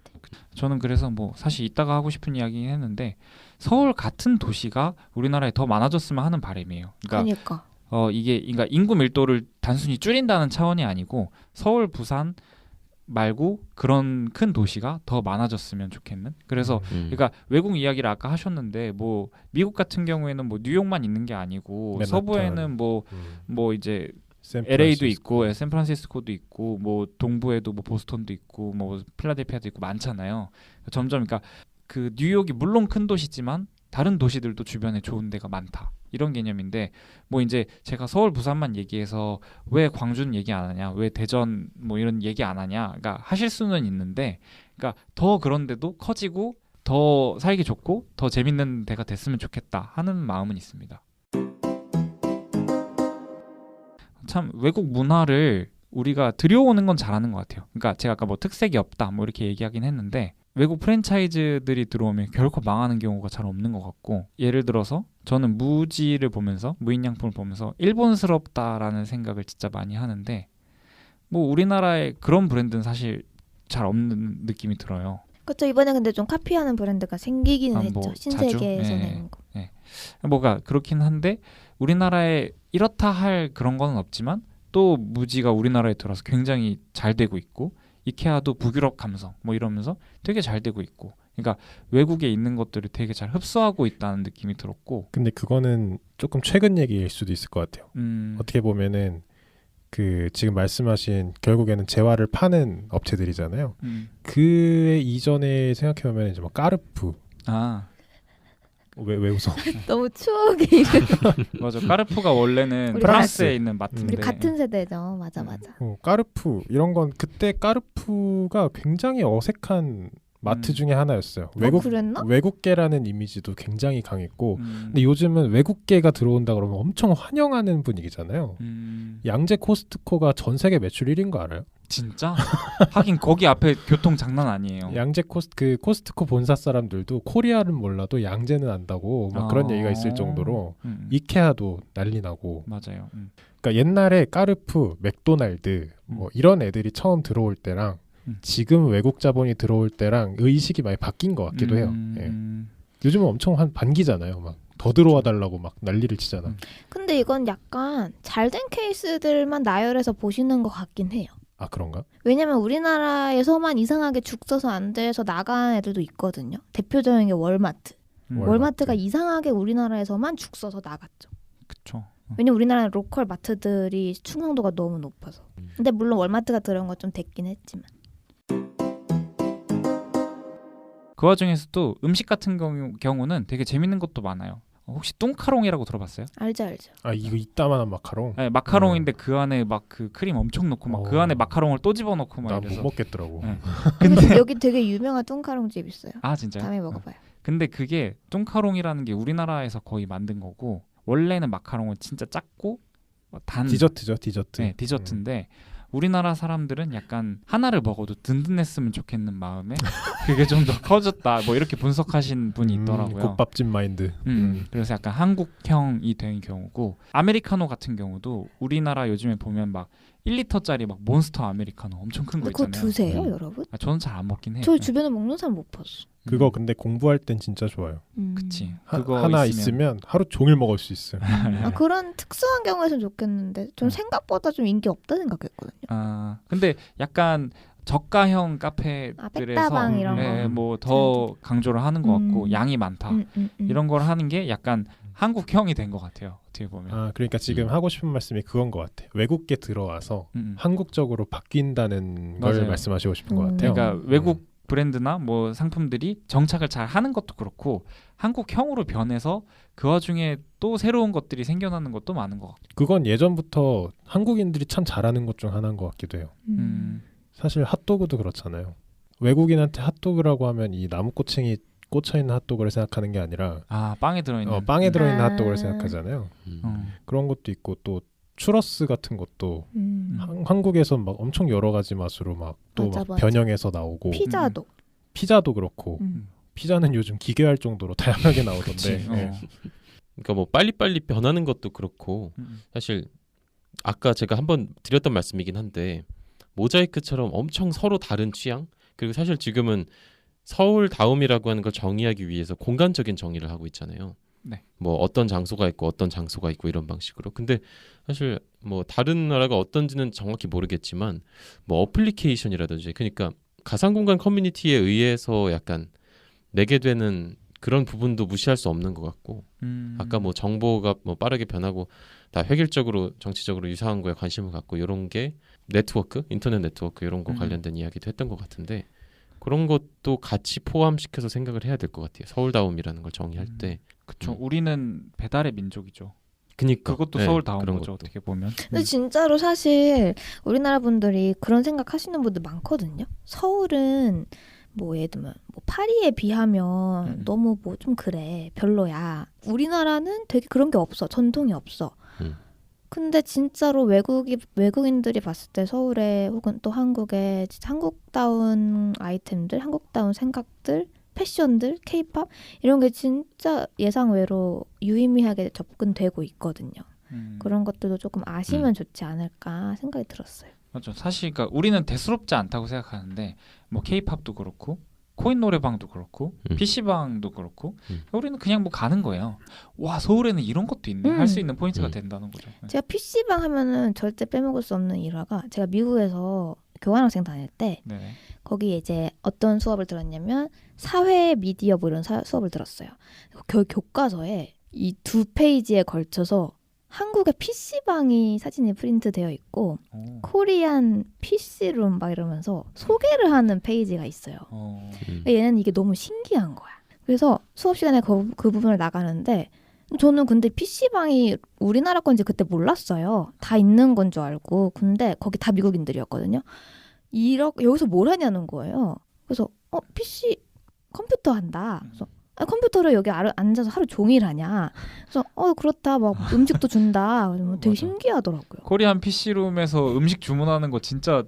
저는 그래서 뭐 사실 이따가 하고 싶은 이야기 했는데 서울 같은 도시가 우리나라에 더 많아졌으면 하는 바람이에요. 그러니까 이게 그러니까 인구 밀도를 단순히 줄인다는 차원이 아니고 서울, 부산 말고 그런 큰 도시가 더 많아졌으면 좋겠는. 그래서 그러니까 외국 이야기를 아까 하셨는데 뭐 미국 같은 경우에는 뭐 뉴욕만 있는 게 아니고 맨하탄. 서부에는 뭐 이제 LA도 있고 샌프란시스코도 있고 뭐 동부에도 뭐 보스턴도 있고 뭐 필라델피아도 있고 많잖아요. 점점 그러니까 그 뉴욕이 물론 큰 도시지만 다른 도시들도 주변에 좋은 데가 많다. 이런 개념인데 뭐 이제 제가 서울 부산만 얘기해서 왜 광주는 얘기 안 하냐, 왜 대전 뭐 이런 얘기 안 하냐, 그러니까 하실 수는 있는데, 그러니까 더 그런데도 커지고 더 살기 좋고 더 재밌는 데가 됐으면 좋겠다 하는 마음은 있습니다. 참 외국 문화를 우리가 들여오는 건 잘하는 것 같아요. 그러니까 제가 아까 뭐 특색이 없다 뭐 이렇게 얘기하긴 했는데 외국 프랜차이즈들이 들어오면 결코 망하는 경우가 잘 없는 것 같고, 예를 들어서 저는 무지를 보면서 무인양품을 보면서 일본스럽다라는 생각을 진짜 많이 하는데 뭐 우리나라에 그런 브랜드는 사실 잘 없는 느낌이 들어요. 그렇죠. 이번에 근데 좀 카피하는 브랜드가 생기기는 했죠. 뭐 신세계에서 내는 거. 뭐가 그렇긴 한데 우리나라에 이렇다 할 그런 거는 없지만 또 무지가 우리나라에 들어와서 굉장히 잘 되고 있고 이케아도 북유럽 감성 뭐 이러면서 되게 잘 되고 있고, 그러니까 외국에 있는 것들을 되게 잘 흡수하고 있다는 느낌이 들었고. 근데 그거는 조금 최근 얘기일 수도 있을 것 같아요. 어떻게 보면은 그 지금 말씀하신 결국에는 재화를 파는 업체들이잖아요. 그 이전에 생각해보면 이제 뭐 까르푸. 왜 웃어? 너무 추억이 이름. 맞아. 까르푸가 원래는 프랑스에 있는 마트인데. 우리 같은 세대죠. 맞아. 까르푸 이런 건 그때 까르푸가 굉장히 어색한 마트 중에 하나였어요. 외국계라는 이미지도 굉장히 강했고, 근데 요즘은 외국계가 들어온다 그러면 엄청 환영하는 분위기잖아요. 양재 코스트코가 전 세계 매출 1위인 거 알아요? 진짜? 하긴 거기 앞에 교통 장난 아니에요. 양재 코스트코 본사 사람들도 코리아는 몰라도 양재는 안다고 막 그런 얘기가 있을 정도로 이케아도 난리 나고. 맞아요. 그러니까 옛날에 까르푸, 맥도날드 뭐 이런 애들이 처음 들어올 때랑 지금 외국 자본이 들어올 때랑 의식이 많이 바뀐 것 같기도 해요. 예. 요즘은 엄청 한 반기잖아요. 막 더 들어와 달라고 막 난리를 치잖아. 근데 이건 약간 잘된 케이스들만 나열해서 보시는 것 같긴 해요. 아, 그런가? 왜냐면 우리나라에서만 이상하게 죽 써서 안 돼서 나간 애들도 있거든요. 대표적인 게 월마트. 월마트가 이상하게 우리나라에서만 죽 써서 나갔죠. 그렇죠. 왜냐면 우리나라는 로컬 마트들이 충성도가 너무 높아서. 근데 물론 월마트가 들어온 건 좀 됐긴 했지만. 그 와중에서도 음식 같은 경우는 되게 재밌는 것도 많아요. 혹시 뚱카롱이라고 들어봤어요? 알죠. 아, 이거 이따만한 마카롱? 네, 마카롱인데 그 안에 막 그 크림 엄청 넣고 막 그 안에 마카롱을 또 집어넣고 막 이래서. 난 못 먹겠더라고. 네. 근데 여기 되게 유명한 뚱카롱 집 있어요. 아, 진짜요? 다음에 먹어봐요. 근데 그게 뚱카롱이라는 게 우리나라에서 거의 만든 거고, 원래는 마카롱은 진짜 작고 단 디저트죠, 디저트. 네, 디저트인데 우리나라 사람들은 약간 하나를 먹어도 든든했으면 좋겠는 마음에 그게 좀 더 커졌다 뭐 이렇게 분석하신 분이 있더라고요. 국밥집 마인드. 그래서 약간 한국형이 된 경우고, 아메리카노 같은 경우도 우리나라 요즘에 보면 막 1리터짜리 막 몬스터 아메리카노 엄청 큰 거 있잖아요. 그거 드세요, 여러분? 저는 잘 안 먹긴 해요. 저희 주변에 먹는 사람 못 봤어. 그거 근데 공부할 땐 진짜 좋아요. 그치. 그거 하나 있으면 하루 종일 먹을 수 있어요. 그런 특수한 경우에선 좋겠는데 좀 생각보다 좀 인기 없다 생각했거든요. 근데 약간 저가형 카페들에서 백다방 이런 거. 뭐 더 강조를 하는 것 같고 양이 많다 이런 걸 하는 게 약간 한국형이 된 것 같아요. 어떻게 보면. 그러니까 지금 하고 싶은 말씀이 그건 것 같아요. 외국계 들어와서 한국적으로 바뀐다는 걸 맞아요. 말씀하시고 싶은 것 같아요. 그러니까 외국 브랜드나 뭐 상품들이 정착을 잘 하는 것도 그렇고 한국형으로 변해서 그 와중에 또 새로운 것들이 생겨나는 것도 많은 것 같고. 그건 예전부터 한국인들이 참 잘하는 것 중 하나인 것 같기도 해요. 사실 핫도그도 그렇잖아요. 외국인한테 핫도그라고 하면 이 나무꼬챙이 꽂혀있는 핫도그를 생각하는 게 아니라 빵에 들어있는 빵에 들어있는 핫도그를 생각하잖아요. 그런 것도 있고 또 추러스 같은 것도 한국에서 막 엄청 여러 가지 맛으로 막 또 막 변형해서 나오고. 피자도 피자도 그렇고 피자는 요즘 기괴할 정도로 다양하게 나오던데. 그치, 네. 그러니까 뭐 빨리빨리 변하는 것도 그렇고 사실 아까 제가 한번 드렸던 말씀이긴 한데 모자이크처럼 엄청 서로 다른 취향 그리고 사실 지금은 서울다움이라고 하는 걸 정의하기 위해서 공간적인 정의를 하고 있잖아요. 네. 뭐 어떤 장소가 있고 어떤 장소가 있고 이런 방식으로. 근데 사실 뭐 다른 나라가 어떤지는 정확히 모르겠지만 뭐 어플리케이션이라든지 그러니까 가상공간 커뮤니티에 의해서 약간 내게 되는 그런 부분도 무시할 수 없는 것 같고 아까 뭐 정보가 뭐 빠르게 변하고 다 획일적으로 정치적으로 유사한 거에 관심을 갖고 이런 게 네트워크, 인터넷 네트워크 이런 거 관련된 이야기도 했던 것 같은데 그런 것도 같이 포함시켜서 생각을 해야 될 것 같아요. 서울다움이라는 걸 정의할 때. 그렇죠. 우리는 배달의 민족이죠. 그니까 그것도 네, 서울다운 그런 거죠. 것도. 어떻게 보면. 근데 진짜로 사실 우리나라 분들이 그런 생각 하시는 분들 많거든요. 서울은 뭐 예를 들면 뭐 파리에 비하면 너무 뭐 좀 그래 별로야. 우리나라는 되게 그런 게 없어. 전통이 없어. 근데 진짜로 외국인들이 봤을 때 서울에 혹은 또 한국에 진짜 한국다운 아이템들, 한국다운 생각들, 패션들, 케이팝 이런 게 진짜 예상외로 유의미하게 접근되고 있거든요. 그런 것들도 조금 아시면 좋지 않을까 생각이 들었어요. 맞죠. 사실 그러니까 우리는 대수롭지 않다고 생각하는데 뭐 케이팝도 그렇고 코인 노래방도 그렇고 PC방도 그렇고 우리는 그냥 뭐 가는 거예요. 와 서울에는 이런 것도 있네 할 수 있는 포인트가 된다는 거죠. 제가 PC방 하면은 절대 빼먹을 수 없는 일화가 제가 미국에서 교환학생 다닐 때 네네. 거기에 이제 어떤 수업을 들었냐면 사회 미디어 뭐 이런 수업을 들었어요. 교과서에 이 2페이지에 걸쳐서 한국의 PC방이 사진이 프린트되어 있고 코리안 PC룸 막 이러면서 소개를 하는 페이지가 있어요. 얘는 이게 너무 신기한 거야. 그래서 수업 시간에 그 부분을 나가는데 저는 근데 PC방이 우리나라 건지 그때 몰랐어요. 다 있는 건 줄 알고. 근데 거기 다 미국인들이었거든요. 여기서 뭘 하냐는 거예요. 그래서 PC 컴퓨터 한다. 그래서 컴퓨터를 여기 앉아서 하루 종일 하냐. 그래서 그렇다. 막 음식도 준다. 그러면 되게 신기하더라고요. 코리안 PC룸에서 음식 주문하는 거 진짜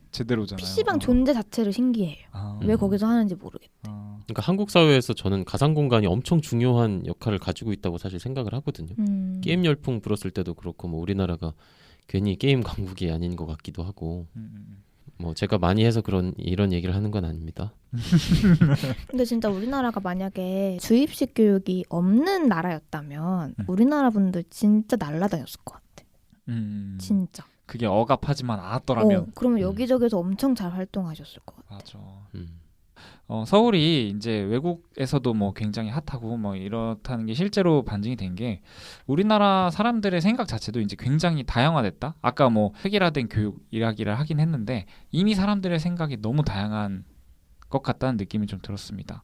제대로잖아요. PC방 존재 자체를 신기해요. 왜 거기서 하는지 모르겠대. 그러니까 한국 사회에서 저는 가상 공간이 엄청 중요한 역할을 가지고 있다고 사실 생각을 하거든요. 게임 열풍 불었을 때도 그렇고 뭐 우리나라가 괜히 게임 강국이 아닌 것 같기도 하고 뭐 제가 많이 해서 이런 얘기를 하는 건 아닙니다. 근데 진짜 우리나라가 만약에 주입식 교육이 없는 나라였다면 우리나라 분들 진짜 날라다녔을 것 같아. 진짜. 그게 억압하지만 않았더라면. 그러면 여기저기서 엄청 잘 활동하셨을 것 같아. 맞아. 서울이 이제 외국에서도 뭐 굉장히 핫하고 뭐 이렇다는 게 실제로 반증이 된 게 우리나라 사람들의 생각 자체도 이제 굉장히 다양화됐다. 아까 뭐 획일화된 교육 이야기를 하긴 했는데 이미 사람들의 생각이 너무 다양한 것 같다는 느낌이 좀 들었습니다.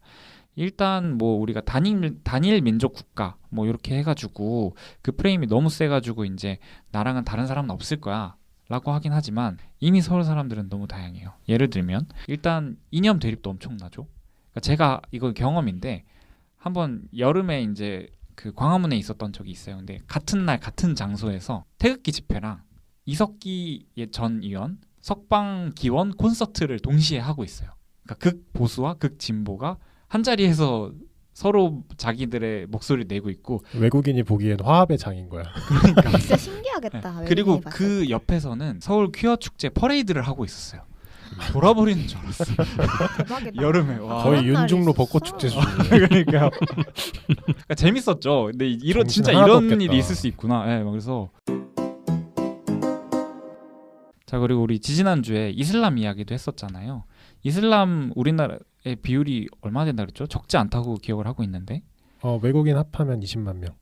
일단 뭐 우리가 단일 민족 국가 뭐 이렇게 해가지고 그 프레임이 너무 세가지고 이제 나랑은 다른 사람은 없을 거야. 라고 하긴 하지만 이미 서울 사람들은 너무 다양해요. 예를 들면 일단 이념 대립도 엄청나죠. 그러니까 제가 이거 경험인데 한번 여름에 이제 그 광화문에 있었던 적이 있어요. 근데 같은 날 같은 장소에서 태극기 집회랑 이석기 전 의원 석방기원 콘서트를 동시에 하고 있어요. 그러니까 극 보수와 극 진보가 한 자리에서 서로 자기들의 목소리를 내고 있고 외국인이 보기엔 화합의 장인 거야. 그러니까 진짜 신기하겠다. 그리고 그 옆에서는 서울 퀴어 축제 퍼레이드를 하고 있었어요. 돌아버리는 줄 알았어. 대박이다. 여름에 와. 거의 윤중로 벚꽃 축제 수준. 그러니까 재밌었죠. 근데 진짜 이런 없겠다. 일이 있을 수 있구나. 네, 그래서 자 그리고 우리 지지난주에 이슬람 이야기도 했었잖아요. 이슬람 우리나라의 비율이 얼마 된다 그랬죠? 적지 않다고 기억을 하고 있는데 외국인 합하면 20만 명.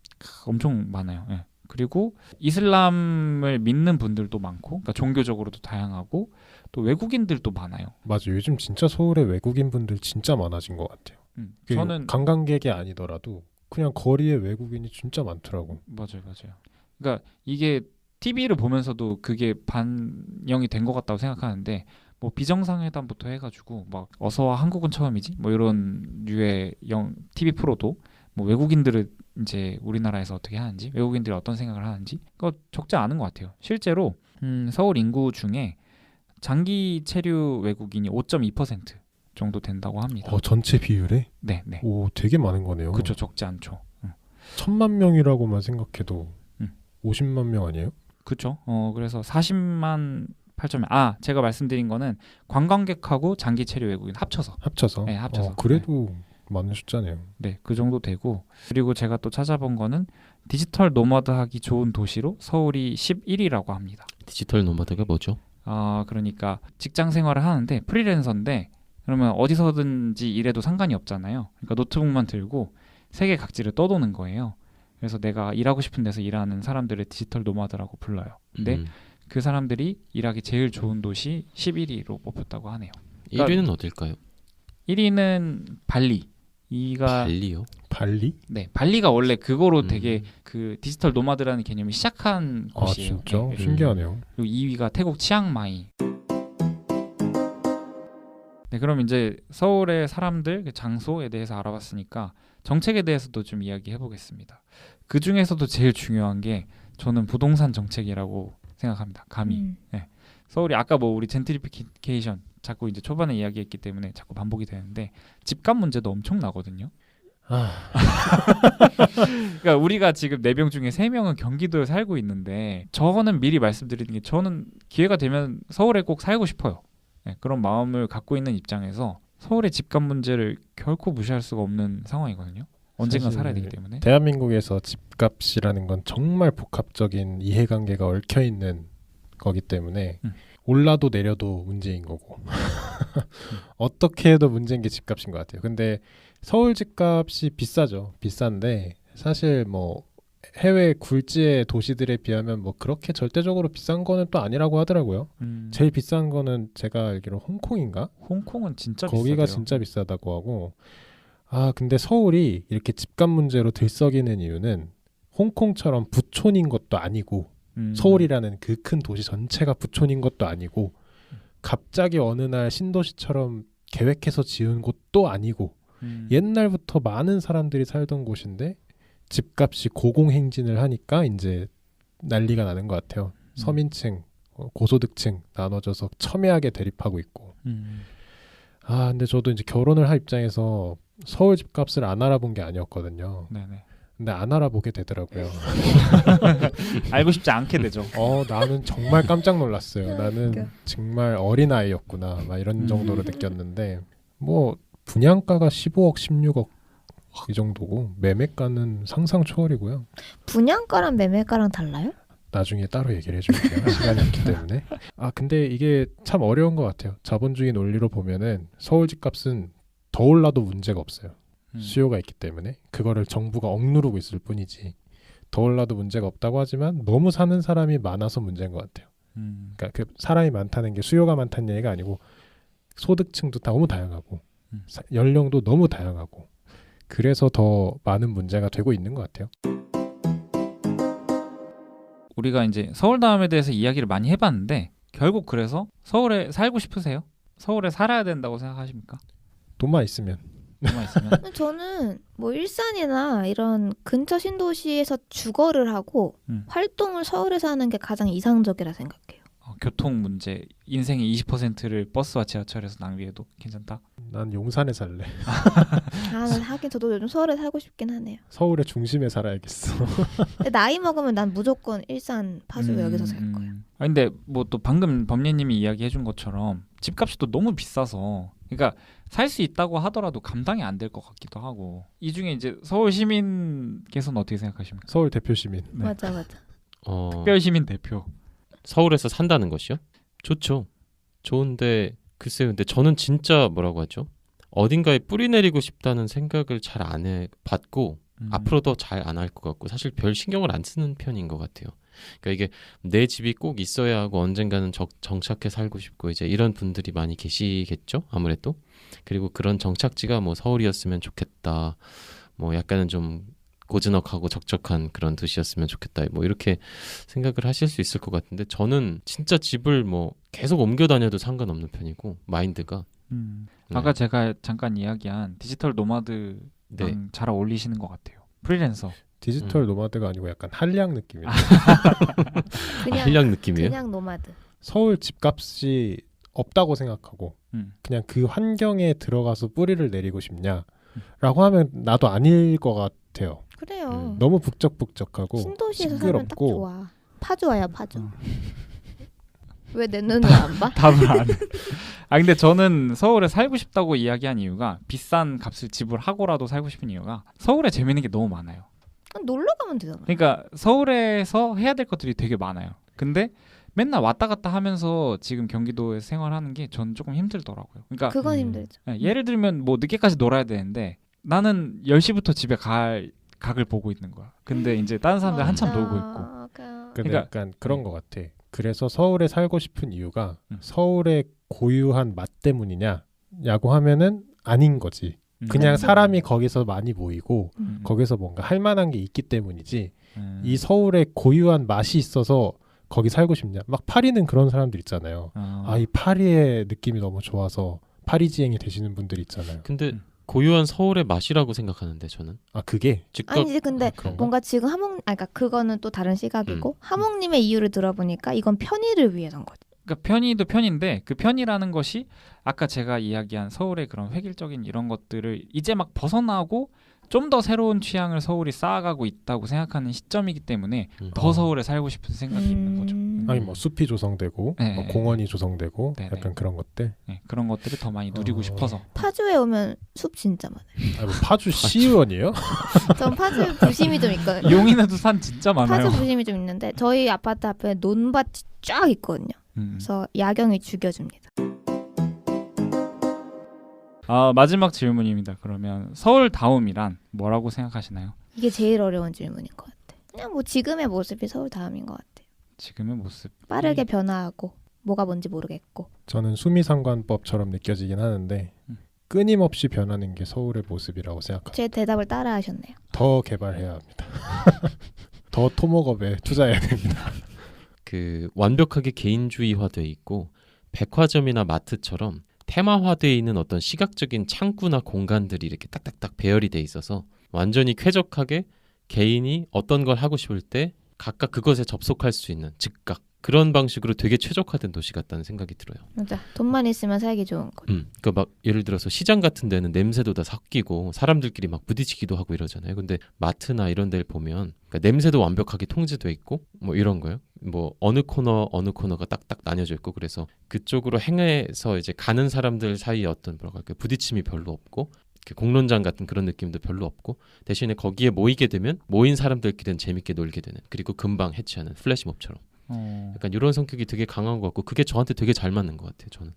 엄청 많아요. 네. 그리고 이슬람을 믿는 분들도 많고 그러니까 종교적으로도 다양하고 또 외국인들도 많아요. 맞아. 요즘 진짜 서울에 외국인 분들 진짜 많아진 것 같아요. 저는 관광객이 아니더라도 그냥 거리에 외국인이 진짜 많더라고. 맞아요. 그러니까 이게 TV를 보면서도 그게 반영이 된 것 같다고 생각하는데 뭐 비정상회담부터 해가지고 막 어서와 한국은 처음이지 뭐 이런 류의 TV 프로도 뭐 외국인들을 이제 우리나라에서 어떻게 하는지 외국인들이 어떤 생각을 하는지 그거 적지 않은 것 같아요. 실제로 서울 인구 중에 장기 체류 외국인이 5.2% 정도 된다고 합니다. 전체 비율에? 네, 네. 오, 되게 많은 거네요. 그렇죠, 적지 않죠. 1000만 명이라고만 생각해도 50만 명 아니에요? 그렇죠. 그래서 40만 8점. 제가 말씀드린 거는 관광객하고 장기 체류 외국인 합쳐서. 네, 합쳐서. 그래도 많은 숫자네요. 네, 그 정도 되고. 그리고 제가 또 찾아본 거는 디지털 노마드 하기 좋은 도시로 서울이 11위라고 합니다. 디지털 노마드가 뭐죠? 그러니까 직장 생활을 하는데 프리랜서인데 그러면 어디서든지 일해도 상관이 없잖아요. 그러니까 노트북만 들고 세계 각지를 떠도는 거예요. 그래서 내가 일하고 싶은 데서 일하는 사람들을 디지털 노마드라고 불러요. 근데 그 사람들이 일하기 제일 좋은 도시 11위로 뽑혔다고 하네요. 그러니까 1위는 어딜까요? 1위는 발리. 발리요? 발리? 네, 발리가 원래 그거로 되게 그 디지털 노마드라는 개념이 시작한 곳이에요. 진짜? 네. 신기하네요. 그리고 2위가 태국 치앙마이. 네, 그럼 이제 서울의 사람들, 그 장소에 대해서 알아봤으니까 정책에 대해서도 좀 이야기해 보겠습니다. 그 중에서도 제일 중요한 게 저는 부동산 정책이라고 생각합니다. 감히. 네. 서울이 아까 우리 젠트리피케이션 자꾸 이제 초반에 이야기했기 때문에 자꾸 반복이 되는데 집값 문제도 엄청 나거든요. 그러니까 우리가 지금 4명 중에 3명은 경기도에 살고 있는데 저는 미리 말씀드리는 게 저는 기회가 되면 서울에 꼭 살고 싶어요. 네, 그런 마음을 갖고 있는 입장에서 서울의 집값 문제를 결코 무시할 수가 없는 상황이거든요. 언젠가 살아야 되기 때문에. 대한민국에서 집값이라는 건 정말 복합적인 이해관계가 얽혀있는 거기 때문에 올라도 내려도 문제인 거고 어떻게 해도 문제인 게 집값인 것 같아요. 근데 서울 집값이 비싸죠. 비싼데 사실 해외 굴지의 도시들에 비하면 그렇게 절대적으로 비싼 거는 또 아니라고 하더라고요. 제일 비싼 거는 제가 알기로 홍콩인가? 홍콩은 진짜 거기가 비싸대요. 진짜 비싸다고 하고 근데 서울이 이렇게 집값 문제로 들썩이는 이유는 홍콩처럼 부촌인 것도 아니고 서울이라는 그 큰 도시 전체가 부촌인 것도 아니고 갑자기 어느 날 신도시처럼 계획해서 지은 곳도 아니고 옛날부터 많은 사람들이 살던 곳인데 집값이 고공행진을 하니까 이제 난리가 나는 것 같아요. 서민층, 고소득층 나눠져서 첨예하게 대립하고 있고 근데 저도 이제 결혼을 할 입장에서 서울 집값을 안 알아본 게 아니었거든요. 네네. 근데 안 알아보게 되더라고요. 알고 싶지 않게 되죠. 나는 정말 깜짝 놀랐어요. 나는 정말 어린아이였구나. 막 이런 정도로 느꼈는데 분양가가 15억, 16억 이 정도고 매매가는 상상 초월이고요. 분양가랑 매매가랑 달라요? 나중에 따로 얘기를 해줄게요. 시간이 없기 때문에. 근데 이게 참 어려운 것 같아요. 자본주의 논리로 보면은 서울 집값은 더 올라도 문제가 없어요. 수요가 있기 때문에 그거를 정부가 억누르고 있을 뿐이지 더 올라도 문제가 없다고 하지만 너무 사는 사람이 많아서 문제인 것 같아요. 그러니까 그 사람이 많다는 게 수요가 많다는 얘기가 아니고 소득층도 너무 다양하고 연령도 너무 다양하고 그래서 더 많은 문제가 되고 있는 것 같아요. 우리가 이제 서울다움에 대해서 이야기를 많이 해봤는데 결국 그래서 서울에 살고 싶으세요? 서울에 살아야 된다고 생각하십니까? 돈만 있으면. 저는 일산이나 이런 근처 신도시에서 주거를 하고 활동을 서울에서 하는 게 가장 이상적이라 생각해요. 교통 문제, 인생의 20%를 버스와 지하철에서 낭비해도 괜찮다? 난 용산에 살래. 하긴 저도 요즘 서울에 살고 싶긴 하네요. 서울의 중심에 살아야겠어. 근데 나이 먹으면 난 무조건 일산, 파주 여기서 살 거예요. 근데 또 방금 범례님이 이야기해준 것처럼 집값이 또 너무 비싸서 그러니까 살 수 있다고 하더라도 감당이 안 될 것 같기도 하고 이 중에 이제 서울 시민께서는 어떻게 생각하십니까? 서울 대표 시민. 네. 맞아. 특별 시민 대표. 서울에서 산다는 것이요? 좋죠. 좋은데 글쎄요. 근데 저는 진짜 뭐라고 하죠? 어딘가에 뿌리 내리고 싶다는 생각을 잘 안 해봤고 앞으로도 잘 안 할 것 같고 사실 별 신경을 안 쓰는 편인 것 같아요. 그러니까 이게 내 집이 꼭 있어야 하고 언젠가는 정착해 살고 싶고 이제 이런 분들이 많이 계시겠죠. 아무래도. 그리고 그런 정착지가 서울이었으면 좋겠다. 약간은 좀 고즈넉하고 적적한 그런 도시였으면 좋겠다. 이렇게 생각을 하실 수 있을 것 같은데 저는 진짜 집을 계속 옮겨 다녀도 상관없는 편이고 마인드가. 아까 제가 잠깐 이야기한 디지털 노마드랑 잘 어울리시는 것 같아요. 프리랜서. 디지털 노마드가 아니고 약간 한량 느낌이에요. 그냥 한량 느낌이에요? 그냥 노마드. 서울 집값이 없다고 생각하고 그냥 그 환경에 들어가서 뿌리를 내리고 싶냐라고 하면 나도 아닐 것 같아요. 그래요. 너무 북적북적하고 신도시에서 살면 딱 시끄럽고. 좋아. 파주와야 파주. 왜 내 눈을 안 봐? 답을 안 해. 아 근데 저는 서울에 살고 싶다고 이야기한 이유가 비싼 값을 지불하고라도 살고 싶은 이유가 서울에 재밌는 게 너무 많아요. 놀러 가면 되잖아. 그러니까 서울에서 해야 될 것들이 되게 많아요. 근데 맨날 왔다 갔다 하면서 지금 경기도에서 생활하는 게 저는 조금 힘들더라고요. 그러니까 그건 힘들죠. 예를 들면 뭐 늦게까지 놀아야 되는데 나는 10시부터 집에 갈 각을 보고 있는 거야. 근데 이제 다른 사람들 한참 놀고 있고. 근데 그러니까- 약간 그런 것 같아. 그래서 서울에 살고 싶은 이유가 서울의 고유한 맛 때문이냐라고 하면은 아닌 거지. 그냥 사람이 거기서 많이 모이고 거기서 뭔가 할 만한 게 있기 때문이지. 이 서울의 고유한 맛이 있어서 거기 살고 싶냐. 막 파리는 그런 사람들 있잖아요. 이 파리의 느낌이 너무 좋아서 파리지행이 되시는 분들 있잖아요. 근데 고유한 서울의 맛이라고 생각하는데 저는 그게 즉각 아니지 근데 그런가? 뭔가 지금 그러니까 그거는 또 다른 시각이고 하몽님의 이유를 들어보니까 이건 편의를 위해서인 거지. 그러니까 편의도 편인데 그 편이라는 것이 아까 제가 이야기한 서울의 그런 획일적인 이런 것들을 이제 막 벗어나고 좀 더 새로운 취향을 서울이 쌓아가고 있다고 생각하는 시점이기 때문에 더 서울에 살고 싶은 생각이 있는 거죠. 아니 뭐 숲이 조성되고 네. 뭐 공원이 조성되고 네, 약간 그런 것들. 네, 그런 것들을 더 많이 누리고 싶어서. 파주에 오면 숲 진짜 많아요. 뭐 파주 시의원이에요? 전 파주 부심이 좀 있거든요. 용인에도 산 진짜 많아요. 파주 부심이 좀 있는데 저희 아파트 앞에 논밭이 쫙 있거든요. 그래서 야경이 죽여줍니다. 마지막 질문입니다. 그러면 서울다움이란 뭐라고 생각하시나요? 이게 제일 어려운 질문인 것 같아. 그냥 뭐 지금의 모습이 서울다움인 것 같아요. 지금의 모습. 빠르게 변화하고 뭐가 뭔지 모르겠고. 저는 수미상관법처럼 느껴지긴 하는데 끊임없이 변하는 게 서울의 모습이라고 생각합니다. 제 대답을 따라하셨네요. 더 개발해야 합니다. 더 토목업에 투자해야 됩니다. 그 완벽하게 개인주의화돼 있고 백화점이나 마트처럼 테마화되어 있는 어떤 시각적인 창구나 공간들이 이렇게 딱딱딱 배열이 돼 있어서 완전히 쾌적하게 개인이 어떤 걸 하고 싶을 때 각각 그것에 접속할 수 있는 즉각 그런 방식으로 되게 최적화된 도시 같다는 생각이 들어요. 맞아. 돈만 있으면 살기 좋은 거. 그러니까 막 예를 들어서 시장 같은 데는 냄새도 다 섞이고 사람들끼리 막 부딪히기도 하고 이러잖아요. 근데 마트나 이런 데를 보면 그러니까 냄새도 완벽하게 통제돼 있고 뭐 이런 거요. 뭐 어느 코너가 딱딱 나뉘어져 있고 그래서 그쪽으로 행해서 이제 가는 사람들 사이에 어떤 뭐랄까 부딪힘이 별로 없고 공론장 같은 그런 느낌도 별로 없고 대신에 거기에 모이게 되면 모인 사람들끼리는 재밌게 놀게 되는 그리고 금방 해치하는 플래시몹처럼 약간 이런 성격이 되게 강한 것 같고 그게 저한테 되게 잘 맞는 것 같아요. 저는.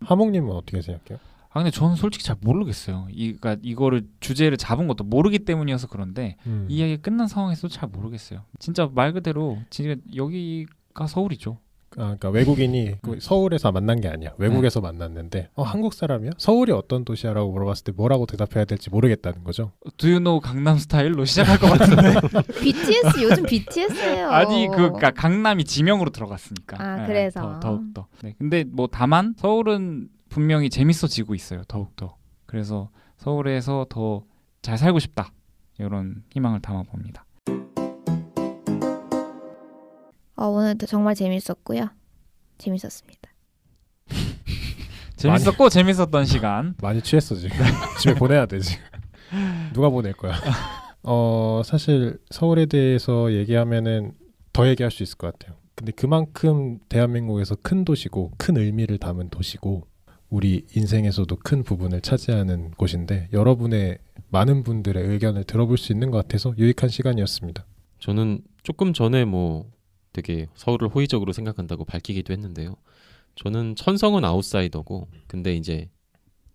하몽님은 어떻게 생각해요? 근데 저는 솔직히 잘 모르겠어요. 그러니까 이거를 주제를 잡은 것도 모르기 때문이어서 그런데 이 이야기 끝난 상황에서도 잘 모르겠어요. 진짜 말 그대로 진짜 여기가 서울이죠. 그러니까 외국인이 서울에서 만난 게 아니야. 외국에서 만났는데 한국 사람이야? 서울이 어떤 도시야라고 물어봤을 때 뭐라고 대답해야 될지 모르겠다는 거죠. Do you know 강남 스타일로 시작할 것 같은데. BTS 요즘 BTS예요. 아니 그러니까 강남이 지명으로 들어갔으니까. 그래서 더욱더. 네. 근데 뭐 다만 서울은 분명히 재밌어지고 있어요. 더욱더. 그래서 서울에서 더 잘 살고 싶다. 이런 희망을 담아봅니다. 오늘 정말 재밌었고요. 재밌었습니다. 재밌었고 재밌었던 시간. 많이 취했어 지금. 집에 보내야 돼 지금. 누가 보낼 거야. 사실 서울에 대해서 얘기하면은 더 얘기할 수 있을 것 같아요. 근데 그만큼 대한민국에서 큰 도시고 큰 의미를 담은 도시고 우리 인생에서도 큰 부분을 차지하는 곳인데 여러분의 많은 분들의 의견을 들어볼 수 있는 것 같아서 유익한 시간이었습니다. 저는 조금 전에 뭐 되게 서울을 호의적으로 생각한다고 밝히기도 했는데요. 저는 천성은 아웃사이더고 근데 이제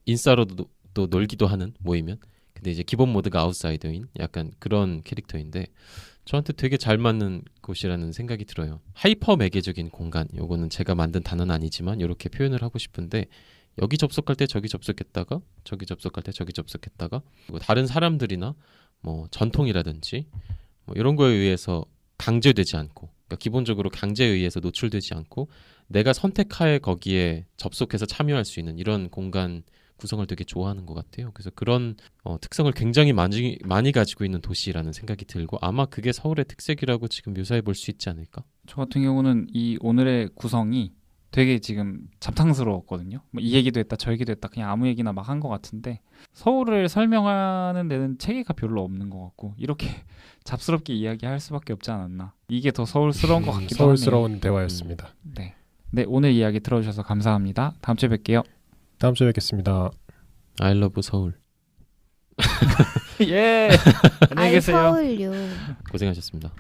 인싸로도 또 놀기도 하는 모이면 근데 이제 기본 모드가 아웃사이더인 약간 그런 캐릭터인데 저한테 되게 잘 맞는 곳이라는 생각이 들어요. 하이퍼 매개적인 공간 요거는 제가 만든 단어는 아니지만 이렇게 표현을 하고 싶은데 여기 접속할 때 저기 접속했다가 저기 접속할 때 저기 접속했다가 그리고 다른 사람들이나 뭐 전통이라든지 뭐 이런 거에 의해서 강제되지 않고 그러니까 기본적으로 강제에 의해서 노출되지 않고 내가 선택하에 거기에 접속해서 참여할 수 있는 이런 공간 구성을 되게 좋아하는 것 같아요. 그래서 그런 특성을 굉장히 많이 가지고 있는 도시라는 생각이 들고 아마 그게 서울의 특색이라고 지금 묘사해 볼 수 있지 않을까? 저 같은 경우는 이 오늘의 구성이 되게 지금 잡탕스러웠거든요. 뭐 이 얘기도 했다 저 얘기도 했다 그냥 아무 얘기나 막 한 것 같은데 서울을 설명하는 데는 체계가 별로 없는 것 같고 이렇게 잡스럽게 이야기할 수밖에 없지 않았나. 이게 더 서울스러운 것 같기도 서울스러운 하네요. 대화였습니다. 네. 네, 오늘 이야기 들어주셔서 감사합니다. 다음 주에 뵐게요. 다음 주에 뵙겠습니다. I love 서울. 예. 안녕히 계세요. 서울유. 고생하셨습니다.